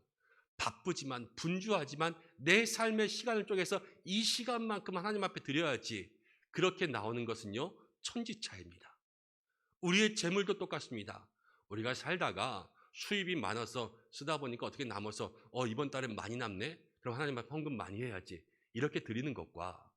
바쁘지만 분주하지만 내 삶의 시간을 쪼개서 이 시간만큼 하나님 앞에 드려야지, 그렇게 나오는 것은요, 천지차이입니다. 우리의 재물도 똑같습니다. 우리가 살다가 수입이 많아서 쓰다 보니까 어떻게 남아서 이번 달엔 많이 남네? 그럼 하나님 앞에 헌금 많이 해야지, 이렇게 드리는 것과,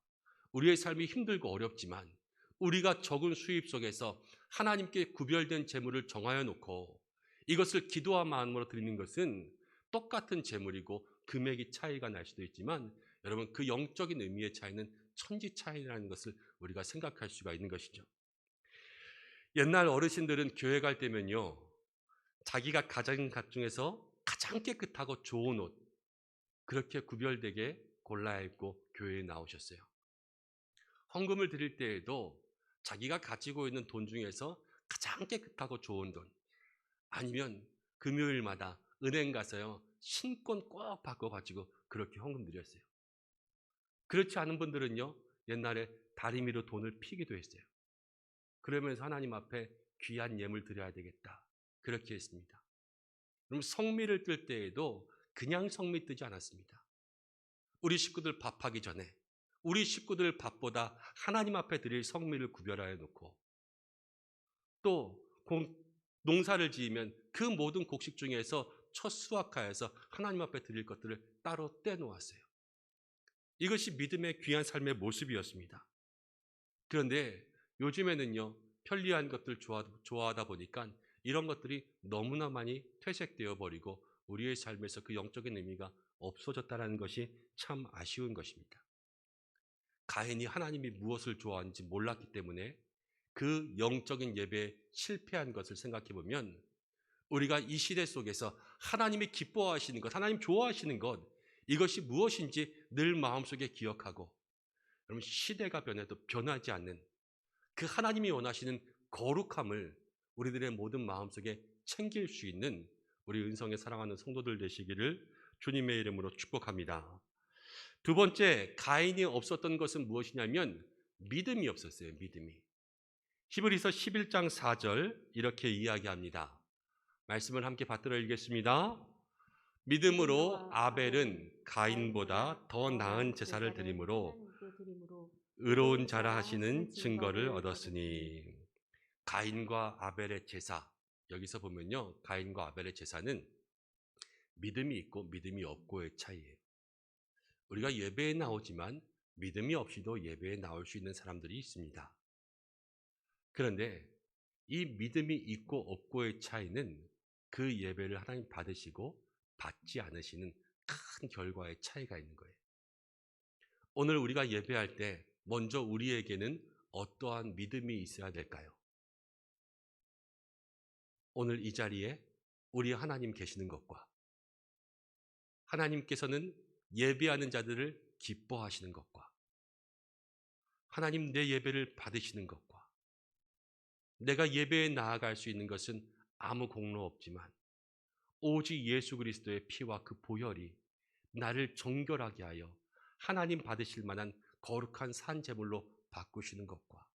우리의 삶이 힘들고 어렵지만 우리가 적은 수입 속에서 하나님께 구별된 재물을 정하여 놓고 이것을 기도한 마음으로 드리는 것은 똑같은 재물이고 금액이 차이가 날 수도 있지만, 여러분, 그 영적인 의미의 차이는 천지 차이라는 것을 우리가 생각할 수가 있는 것이죠. 옛날 어르신들은 교회 갈 때면요, 자기가 가진 것 중에서 가장 깨끗하고 좋은 옷, 그렇게 구별되게 골라야 입고 교회에 나오셨어요. 헌금을 드릴 때에도 자기가 가지고 있는 돈 중에서 가장 깨끗하고 좋은 돈, 아니면 금요일마다 은행 가서요, 신권 꼭 바꿔가지고 그렇게 헌금 드렸어요. 그렇지 않은 분들은요, 옛날에 다리미로 돈을 피기도 했어요. 그러면서 하나님 앞에 귀한 예물 드려야 되겠다, 그렇게 했습니다. 그럼 성미를 뜰 때에도 그냥 성미 뜨지 않았습니다. 우리 식구들 밥하기 전에 우리 식구들 밥보다 하나님 앞에 드릴 성미를 구별하여 놓고, 또 농사를 지으면 그 모든 곡식 중에서 첫 수확하여서 하나님 앞에 드릴 것들을 따로 떼놓았어요. 이것이 믿음의 귀한 삶의 모습이었습니다. 그런데 요즘에는요, 편리한 것들 좋아하다 보니까 이런 것들이 너무나 많이 퇴색되어 버리고 우리의 삶에서 그 영적인 의미가 없어졌다는 것이 참 아쉬운 것입니다. 가인이 하나님이 무엇을 좋아하는지 몰랐기 때문에 그 영적인 예배에 실패한 것을 생각해 보면, 우리가 이 시대 속에서 하나님이 기뻐하시는 것, 하나님 좋아하시는 것, 이것이 무엇인지 늘 마음속에 기억하고, 여러분, 시대가 변해도 변하지 않는 그 하나님이 원하시는 거룩함을 우리들의 모든 마음속에 챙길 수 있는 우리 은성에 사랑하는 성도들 되시기를 주님의 이름으로 축복합니다. 두 번째, 가인이 없었던 것은 무엇이냐면 믿음이 없었어요. 믿음이. 히브리서 11장 4절 이렇게 이야기합니다. 말씀을 함께 받들어 읽겠습니다. 믿음으로 아벨은 가인보다 더 나은 제사를 드림으로 의로운 자라 하시는 증거를 얻었으니. 가인과 아벨의 제사, 여기서 보면요, 가인과 아벨의 제사는 믿음이 있고 믿음이 없고의 차이예요. 우리가 예배에 나오지만 믿음이 없이도 예배에 나올 수 있는 사람들이 있습니다. 그런데 이 믿음이 있고 없고의 차이는 그 예배를 하나님 받으시고 받지 않으시는 큰 결과의 차이가 있는 거예요. 오늘 우리가 예배할 때 먼저 우리에게는 어떠한 믿음이 있어야 될까요? 오늘 이 자리에 우리 하나님 계시는 것과, 하나님께서는 예배하는 자들을 기뻐하시는 것과, 하나님 내 예배를 받으시는 것과, 내가 예배에 나아갈 수 있는 것은 아무 공로 없지만 오직 예수 그리스도의 피와 그 보혈이 나를 정결하게 하여 하나님 받으실 만한 거룩한 산 제물로 바꾸시는 것과,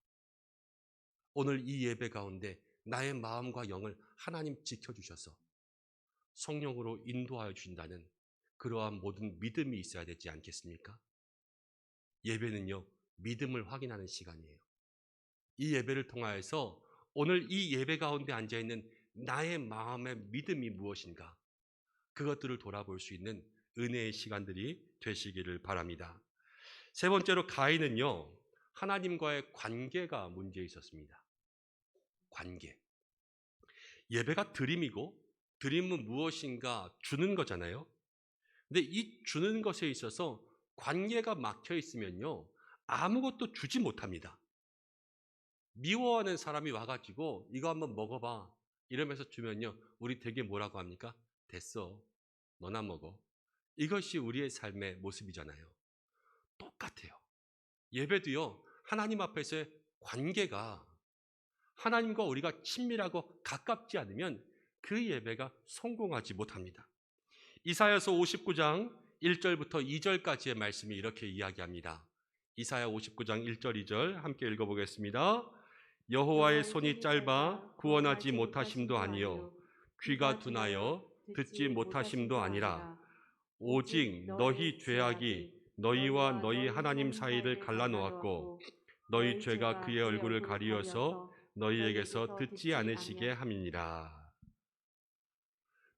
오늘 이 예배 가운데 나의 마음과 영을 하나님 지켜주셔서 성령으로 인도하여 주신다는 그러한 모든 믿음이 있어야 되지 않겠습니까? 예배는요, 믿음을 확인하는 시간이에요. 이 예배를 통하여서 오늘 이 예배 가운데 앉아있는 나의 마음의 믿음이 무엇인가, 그것들을 돌아볼 수 있는 은혜의 시간들이 되시기를 바랍니다. 세 번째로, 가인은요, 하나님과의 관계가 문제 있었습니다. 관계. 예배가 드림이고, 드림은 무엇인가 주는 거잖아요. 근데 이 주는 것에 있어서 관계가 막혀 있으면요, 아무것도 주지 못합니다. 미워하는 사람이 와가지고 이거 한번 먹어봐 이러면서 주면요, 우리 되게 뭐라고 합니까? 됐어, 너나 먹어. 이것이 우리의 삶의 모습이잖아요. 똑같아요. 예배도요, 하나님 앞에서의 관계가 하나님과 우리가 친밀하고 가깝지 않으면 그 예배가 성공하지 못합니다. 이사야서 59장 1절부터 2절까지의 말씀이 이렇게 이야기합니다. 이사야 59장 1절 2절 함께 읽어보겠습니다. 여호와의 손이 짧아 구원하지 못하심도 아니요 귀가 둔하여 듣지 못하심도 아니라 오직 너희 죄악이 너희와 너희 하나님 사이를 갈라놓았고 너희 죄가 그의 얼굴을 가리어서 너희에게서 듣지 않으시게 함이니라.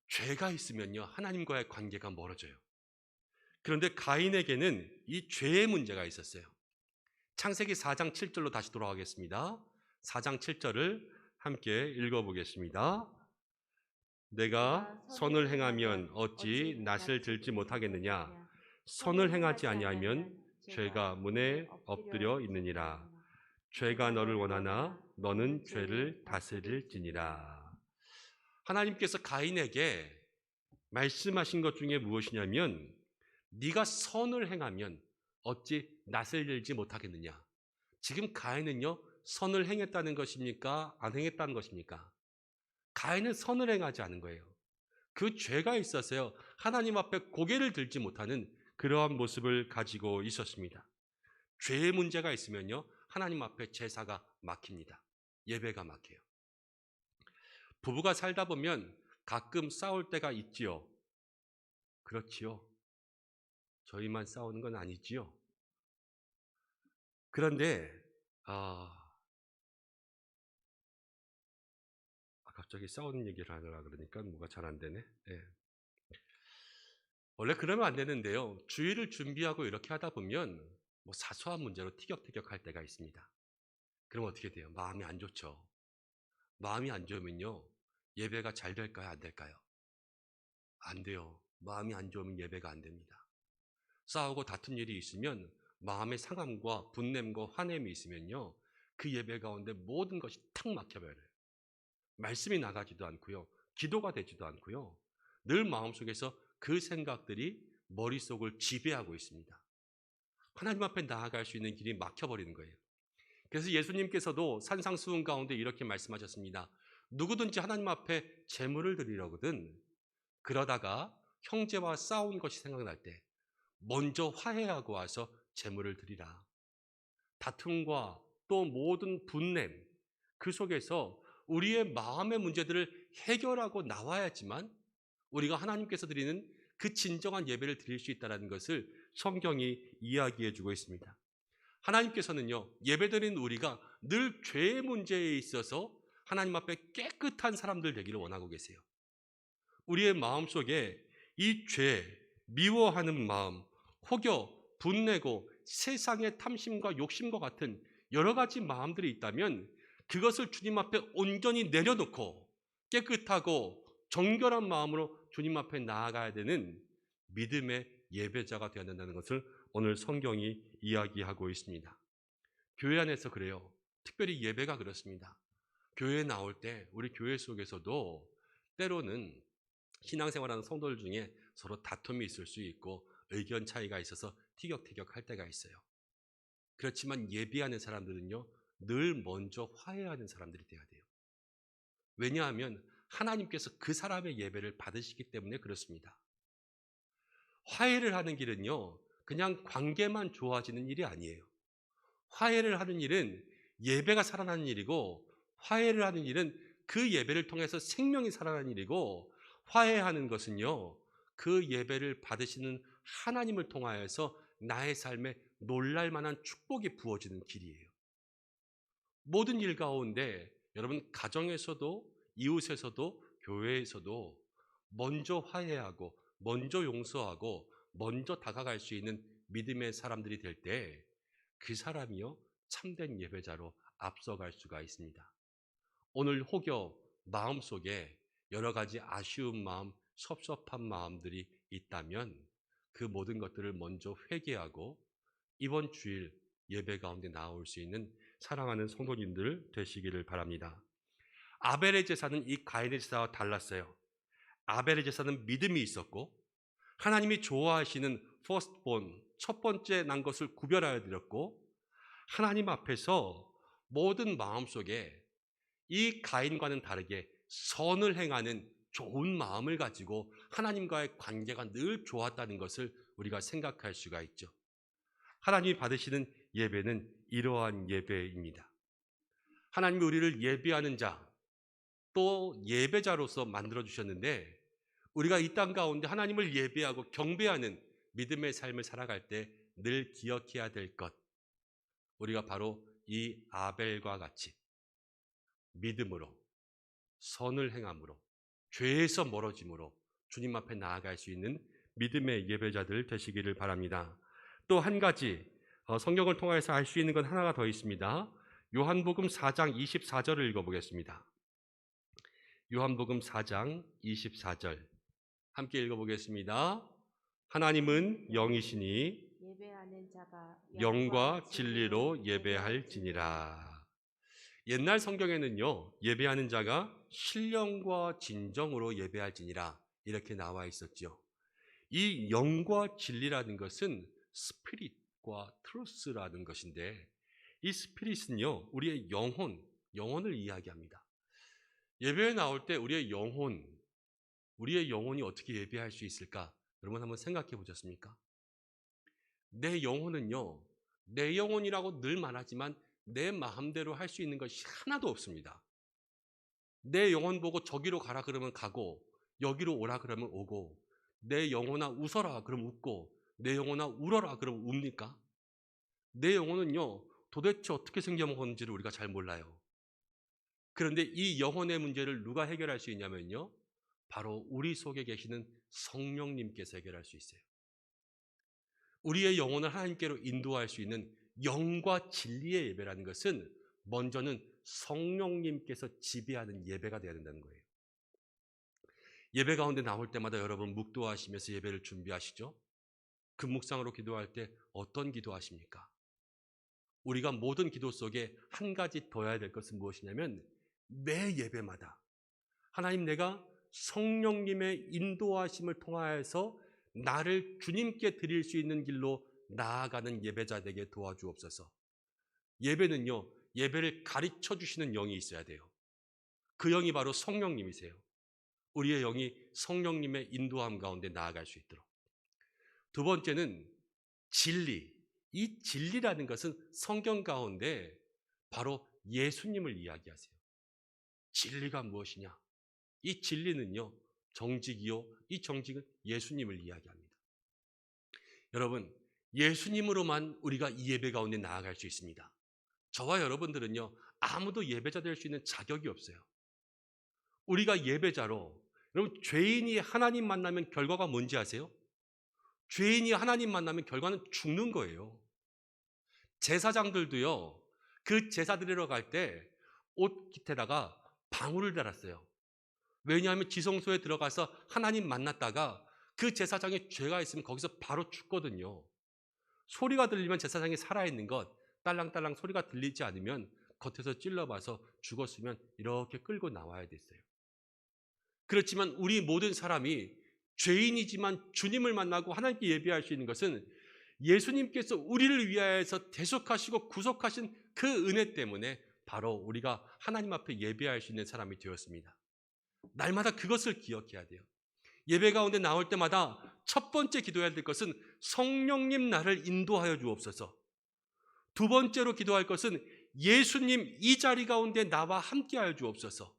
죄가 있으면요, 하나님과의 관계가 멀어져요. 그런데 가인에게는 이 죄의 문제가 있었어요. 창세기 4장 7절로 다시 돌아가겠습니다. 4장 7절을 함께 읽어보겠습니다. 내가 선을 행하면 어찌 낫을 들지 못하겠느냐? 선을 행하지 아니하면 죄가 문에 엎드려 있느니라. 죄가 너를 원하나 너는 죄를 다스릴지니라. 하나님께서 가인에게 말씀하신 것 중에 무엇이냐면 네가 선을 행하면 어찌 낫을 들지 못하겠느냐. 지금 가인은요, 선을 행했다는 것입니까? 안 행했다는 것입니까? 가인은 선을 행하지 않은 거예요. 그 죄가 있어서요, 하나님 앞에 고개를 들지 못하는 그러한 모습을 가지고 있었습니다. 죄의 문제가 있으면요, 하나님 앞에 제사가 막힙니다. 예배가 막혀요. 부부가 살다 보면 가끔 싸울 때가 있지요. 그렇지요. 저희만 싸우는 건 아니지요. 그런데 갑자기 싸우는 얘기를 하려고 그러니까 뭐가 잘 안 되네. 네. 원래 그러면 안 되는데요. 주일을 준비하고 이렇게 하다 보면 뭐 사소한 문제로 티격태격할 때가 있습니다. 그럼 어떻게 돼요? 마음이 안 좋죠. 마음이 안 좋으면요, 예배가 잘 될까요? 안 될까요? 안 돼요. 마음이 안 좋으면 예배가 안 됩니다. 싸우고 다툰 일이 있으면 마음의 상함과 분냄과 화냄이 있으면요, 그 예배 가운데 모든 것이 탁 막혀버려요. 말씀이 나가지도 않고요, 기도가 되지도 않고요, 늘 마음속에서 그 생각들이 머릿속을 지배하고 있습니다. 하나님 앞에 나아갈 수 있는 길이 막혀버리는 거예요. 그래서 예수님께서도 산상수훈 가운데 이렇게 말씀하셨습니다. 누구든지 하나님 앞에 제물을 드리려거든 그러다가 형제와 싸운 것이 생각날 때 먼저 화해하고 와서 제물을 드리라. 다툼과 또 모든 분냄, 그 속에서 우리의 마음의 문제들을 해결하고 나와야지만 우리가 하나님께서 드리는 그 진정한 예배를 드릴 수 있다는 것을 성경이 이야기해 주고 있습니다. 하나님께서는요, 예배드리는 우리가 늘 죄의 문제에 있어서 하나님 앞에 깨끗한 사람들 되기를 원하고 계세요. 우리의 마음속에 이 죄, 미워하는 마음, 혹여 분내고 세상의 탐심과 욕심과 같은 여러 가지 마음들이 있다면 그것을 주님 앞에 온전히 내려놓고 깨끗하고 정결한 마음으로 주님 앞에 나아가야 되는 믿음의 예배자가 되어야 된다는 것을 오늘 성경이 이야기하고 있습니다. 교회 안에서 그래요. 특별히 예배가 그렇습니다. 교회에 나올 때 우리 교회 속에서도 때로는 신앙생활하는 성도들 중에 서로 다툼이 있을 수 있고 의견 차이가 있어서 티격태격할 때가 있어요. 그렇지만 예배하는 사람들은요, 늘 먼저 화해하는 사람들이 돼야 돼요. 왜냐하면 하나님께서 그 사람의 예배를 받으시기 때문에 그렇습니다. 화해를 하는 길은요, 그냥 관계만 좋아지는 일이 아니에요. 화해를 하는 일은 예배가 살아나는 일이고, 화해를 하는 일은 그 예배를 통해서 생명이 살아나는 일이고, 화해하는 것은요, 그 예배를 받으시는 하나님을 통하여서 나의 삶에 놀랄만한 축복이 부어지는 길이에요. 모든 일 가운데 여러분 가정에서도 이웃에서도 교회에서도 먼저 화해하고 먼저 용서하고 먼저 다가갈 수 있는 믿음의 사람들이 될 때 그 사람이요, 참된 예배자로 앞서갈 수가 있습니다. 오늘 혹여 마음속에 여러 가지 아쉬운 마음, 섭섭한 마음들이 있다면 그 모든 것들을 먼저 회개하고 이번 주일 예배 가운데 나올 수 있는 사랑하는 성도님들 되시기를 바랍니다. 아벨의 제사는 이 가인의 제사와 달랐어요. 아벨의 제사는 믿음이 있었고 하나님이 좋아하시는 firstborn, 첫 번째 난 것을 구별하여 드렸고, 하나님 앞에서 모든 마음속에 이 가인과는 다르게 선을 행하는 좋은 마음을 가지고 하나님과의 관계가 늘 좋았다는 것을 우리가 생각할 수가 있죠. 하나님이 받으시는 예배는 이러한 예배입니다. 하나님이 우리를 예배하는 자, 또 예배자로서 만들어 주셨는데, 우리가 이 땅 가운데 하나님을 예배하고 경배하는 믿음의 삶을 살아갈 때 늘 기억해야 될 것, 우리가 바로 이 아벨과 같이 믿음으로, 선을 행함으로, 죄에서 멀어짐으로 주님 앞에 나아갈 수 있는 믿음의 예배자들 되시기를 바랍니다. 또 한 가지 성경을 통해서 알 수 있는 건 하나가 더 있습니다. 요한복음 4장 24절을 읽어보겠습니다. 요한복음 4장 24절 함께 읽어보겠습니다. 하나님은 영이시니 예배하는 자가 영과 진리로 예배할지니라. 옛날 성경에는요, 예배하는 자가 신령과 진정으로 예배할지니라 이렇게 나와 있었죠. 이 영과 진리라는 것은 스피릿과 트루스라는 것인데, 이 스피릿은요, 우리의 영혼을 이야기합니다. 예배에 나올 때 우리의 영혼이 어떻게 예배할 수 있을까? 여러분 한번 생각해 보셨습니까? 내 영혼은요, 내 영혼이라고 늘 말하지만 내 마음대로 할 수 있는 것이 하나도 없습니다. 내 영혼 보고 저기로 가라 그러면 가고, 여기로 오라 그러면 오고, 내 영혼아 웃어라 그러면 웃고, 내 영혼아 울어라 그러면 웁니까? 내 영혼은요, 도대체 어떻게 생겨먹었는지를 우리가 잘 몰라요. 그런데 이 영혼의 문제를 누가 해결할 수 있냐면요, 바로 우리 속에 계시는 성령님께서 해결할 수 있어요. 우리의 영혼을 하나님께로 인도할 수 있는 영과 진리의 예배라는 것은 먼저는 성령님께서 지배하는 예배가 되어야 된다는 거예요. 예배 가운데 나올 때마다 여러분 묵도하시면서 예배를 준비하시죠? 그 묵상으로 기도할 때 어떤 기도하십니까? 우리가 모든 기도 속에 한 가지 더 해야 될 것은 무엇이냐면, 매 예배마다 하나님, 내가 성령님의 인도하심을 통하여서 나를 주님께 드릴 수 있는 길로 나아가는 예배자 되게 도와주옵소서. 예배는요, 예배를 가르쳐 주시는 영이 있어야 돼요. 그 영이 바로 성령님이세요. 우리의 영이 성령님의 인도함 가운데 나아갈 수 있도록. 두 번째는 진리. 이 진리라는 것은 성경 가운데 바로 예수님을 이야기하세요. 진리가 무엇이냐? 이 진리는요, 정직이요, 이 정직은 예수님을 이야기합니다. 여러분, 예수님으로만 우리가 이 예배 가운데 나아갈 수 있습니다. 저와 여러분들은요, 아무도 예배자 될 수 있는 자격이 없어요. 우리가 예배자로, 여러분, 죄인이 하나님 만나면 결과가 뭔지 아세요? 죄인이 하나님 만나면 결과는 죽는 거예요. 제사장들도요, 그 제사 드리러 갈 때 옷 깃에다가 방울을 달았어요. 왜냐하면 지성소에 들어가서 하나님 만났다가 그 제사장에 죄가 있으면 거기서 바로 죽거든요. 소리가 들리면 제사장이 살아있는 것, 딸랑딸랑 소리가 들리지 않으면 겉에서 찔러봐서 죽었으면 이렇게 끌고 나와야 됐어요. 그렇지만 우리 모든 사람이 죄인이지만 주님을 만나고 하나님께 예배할 수 있는 것은 예수님께서 우리를 위하여서 대속하시고 구속하신 그 은혜 때문에 바로 우리가 하나님 앞에 예배할 수 있는 사람이 되었습니다. 날마다 그것을 기억해야 돼요. 예배 가운데 나올 때마다 첫 번째 기도해야 될 것은 성령님 나를 인도하여 주옵소서. 두 번째로 기도할 것은 예수님 이 자리 가운데 나와 함께하여 주옵소서.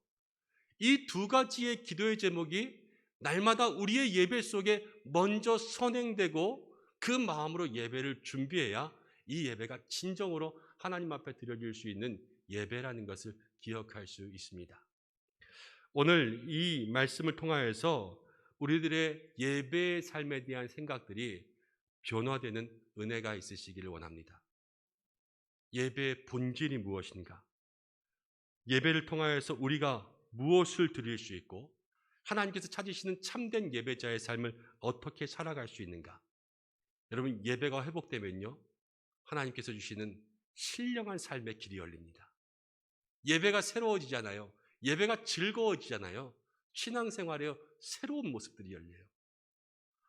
이 두 가지의 기도의 제목이 날마다 우리의 예배 속에 먼저 선행되고 그 마음으로 예배를 준비해야 이 예배가 진정으로 하나님 앞에 드려질 수 있는 예배라는 것을 기억할 수 있습니다. 오늘 이 말씀을 통하여서 우리들의 예배의 삶에 대한 생각들이 변화되는 은혜가 있으시기를 원합니다. 예배의 본질이 무엇인가? 예배를 통하여서 우리가 무엇을 드릴 수 있고 하나님께서 찾으시는 참된 예배자의 삶을 어떻게 살아갈 수 있는가? 여러분, 예배가 회복되면요, 하나님께서 주시는 신령한 삶의 길이 열립니다. 예배가 새로워지잖아요. 예배가 즐거워지잖아요. 신앙생활에 새로운 모습들이 열려요.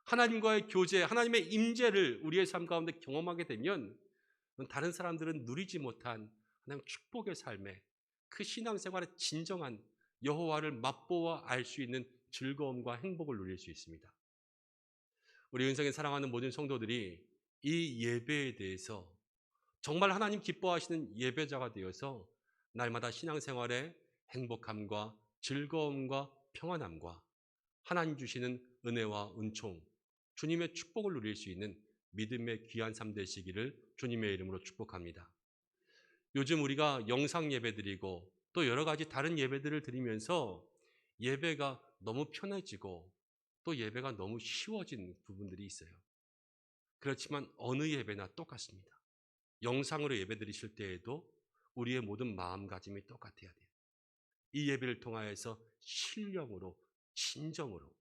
하나님과의 교제, 하나님의 임재를 우리의 삶 가운데 경험하게 되면 다른 사람들은 누리지 못한 하나님 축복의 삶에 그 신앙생활의 진정한 여호와를 맛보아 알 수 있는 즐거움과 행복을 누릴 수 있습니다. 우리 은성에 사랑하는 모든 성도들이 이 예배에 대해서 정말 하나님 기뻐하시는 예배자가 되어서 날마다 신앙생활의 행복함과 즐거움과 평안함과 하나님 주시는 은혜와 은총, 주님의 축복을 누릴 수 있는 믿음의 귀한 삶 되시기를 주님의 이름으로 축복합니다. 요즘 우리가 영상 예배 드리고 또 여러 가지 다른 예배들을 드리면서 예배가 너무 편해지고 또 예배가 너무 쉬워진 부분들이 있어요. 그렇지만 어느 예배나 똑같습니다. 영상으로 예배 드리실 때에도 우리의 모든 마음가짐이 똑같아야 돼요. 이 예배를 통하여서 신령으로, 진정으로,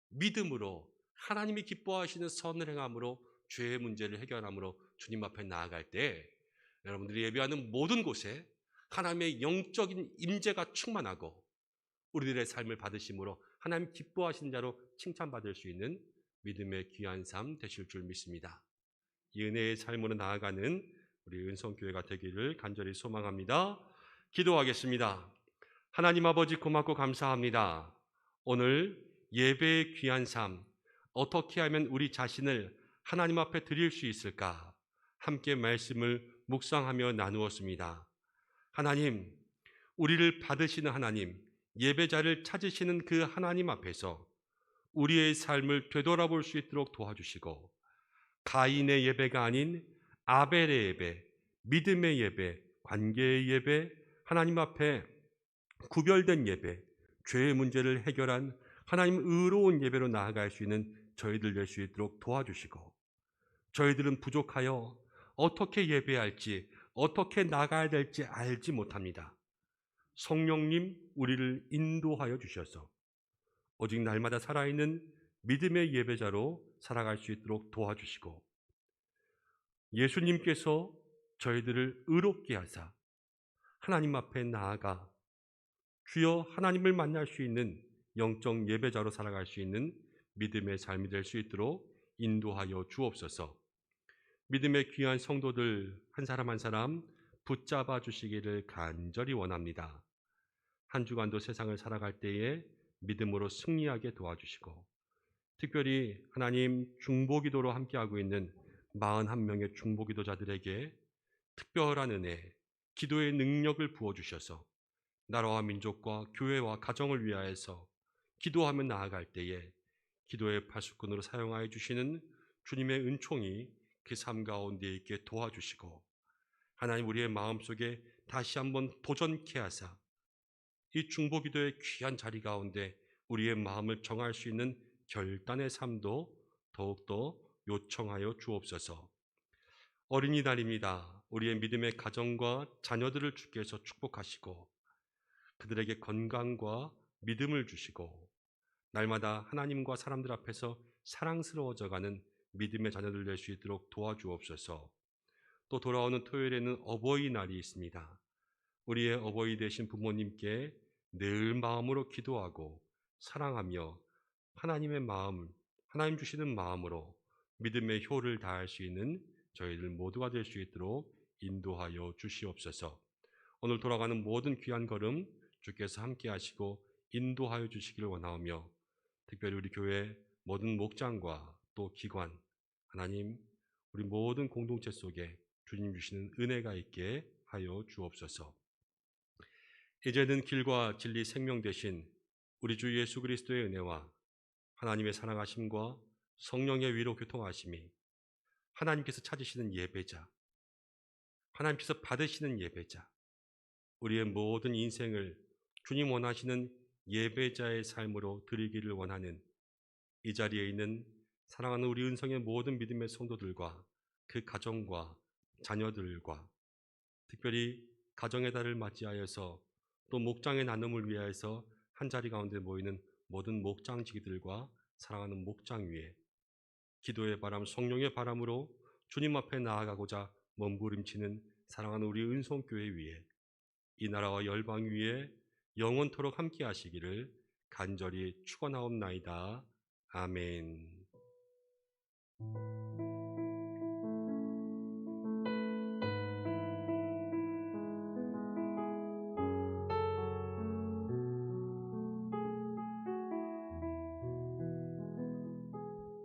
믿음으로 하나님이 기뻐하시는 선을 행함으로 죄의 문제를 해결함으로 주님 앞에 나아갈 때 여러분들이 예배하는 모든 곳에 하나님의 영적인 임재가 충만하고 우리들의 삶을 받으심으로 하나님 기뻐하시는 자로 칭찬받을 수 있는 믿음의 귀한 삶 되실 줄 믿습니다. 이 은혜의 삶으로 나아가는 우리 은성교회가 되기를 간절히 소망합니다. 기도하겠습니다. 하나님 아버지 고맙고 감사합니다. 오늘 예배의 귀한 삶, 어떻게 하면 우리 자신을 하나님 앞에 드릴 수 있을까? 함께 말씀을 묵상하며 나누었습니다. 하나님, 우리를 받으시는 하나님, 예배자를 찾으시는 그 하나님 앞에서 우리의 삶을 되돌아볼 수 있도록 도와주시고 가인의 예배가 아닌 아벨의 예배, 믿음의 예배, 관계의 예배, 하나님 앞에 구별된 예배, 죄의 문제를 해결한 하나님 의로운 예배로 나아갈 수 있는 저희들 될 수 있도록 도와주시고 저희들은 부족하여 어떻게 예배할지 어떻게 나가야 될지 알지 못합니다. 성령님 우리를 인도하여 주셔서 오직 날마다 살아있는 믿음의 예배자로 살아갈 수 있도록 도와주시고 예수님께서 저희들을 의롭게 하사 하나님 앞에 나아가 주여 하나님을 만날 수 있는 영적 예배자로 살아갈 수 있는 믿음의 삶이 될 수 있도록 인도하여 주옵소서. 믿음의 귀한 성도들 한 사람 한 사람 붙잡아 주시기를 간절히 원합니다. 한 주간도 세상을 살아갈 때에 믿음으로 승리하게 도와주시고 특별히 하나님 중보기도로 함께하고 있는 41명의 중보기도자들에게 특별한 은혜, 기도의 능력을 부어주셔서 나라와 민족과 교회와 가정을 위하여서 기도하며 나아갈 때에 기도의 파수꾼으로 사용하여 주시는 주님의 은총이 그 삶 가운데 있게 도와주시고 하나님 우리의 마음속에 다시 한번 도전케 하사 이 중보기도의 귀한 자리 가운데 우리의 마음을 정할 수 있는 결단의 삶도 더욱더 요청하여 주옵소서. 어린이날입니다. 우리의 믿음의 가정과 자녀들을 주께서 축복하시고 그들에게 건강과 믿음을 주시고 날마다 하나님과 사람들 앞에서 사랑스러워져가는 믿음의 자녀들 될 수 있도록 도와주옵소서. 또 돌아오는 토요일에는 어버이날이 있습니다. 우리의 어버이 되신 부모님께 늘 마음으로 기도하고 사랑하며 하나님의 마음, 하나님 주시는 마음으로 믿음의 효를 다할 수 있는 저희들 모두가 될 수 있도록 인도하여 주시옵소서. 오늘 돌아가는 모든 귀한 걸음 주께서 함께 하시고 인도하여 주시기를 원하오며 특별히 우리 교회 모든 목장과 또 기관 하나님 우리 모든 공동체 속에 주님 주시는 은혜가 있게 하여 주옵소서. 이제는 길과 진리 생명 되신 우리 주 예수 그리스도의 은혜와 하나님의 사랑하심과 성령의 위로 교통하심이 하나님께서 찾으시는 예배자, 하나님께서 받으시는 예배자, 우리의 모든 인생을 주님 원하시는 예배자의 삶으로 드리기를 원하는 이 자리에 있는 사랑하는 우리 은성의 모든 믿음의 성도들과 그 가정과 자녀들과 특별히 가정의 달을 맞이하여서 또 목장의 나눔을 위하여서 한자리 가운데 모이는 모든 목장지기들과 사랑하는 목장 위에 기도의 바람, 성령의 바람으로 주님 앞에 나아가고자 몸부림치는 사랑하는 우리 은송교회 위에 이 나라와 열방 위에 영원토록 함께 하시기를 간절히 축원하옵나이다. 아멘.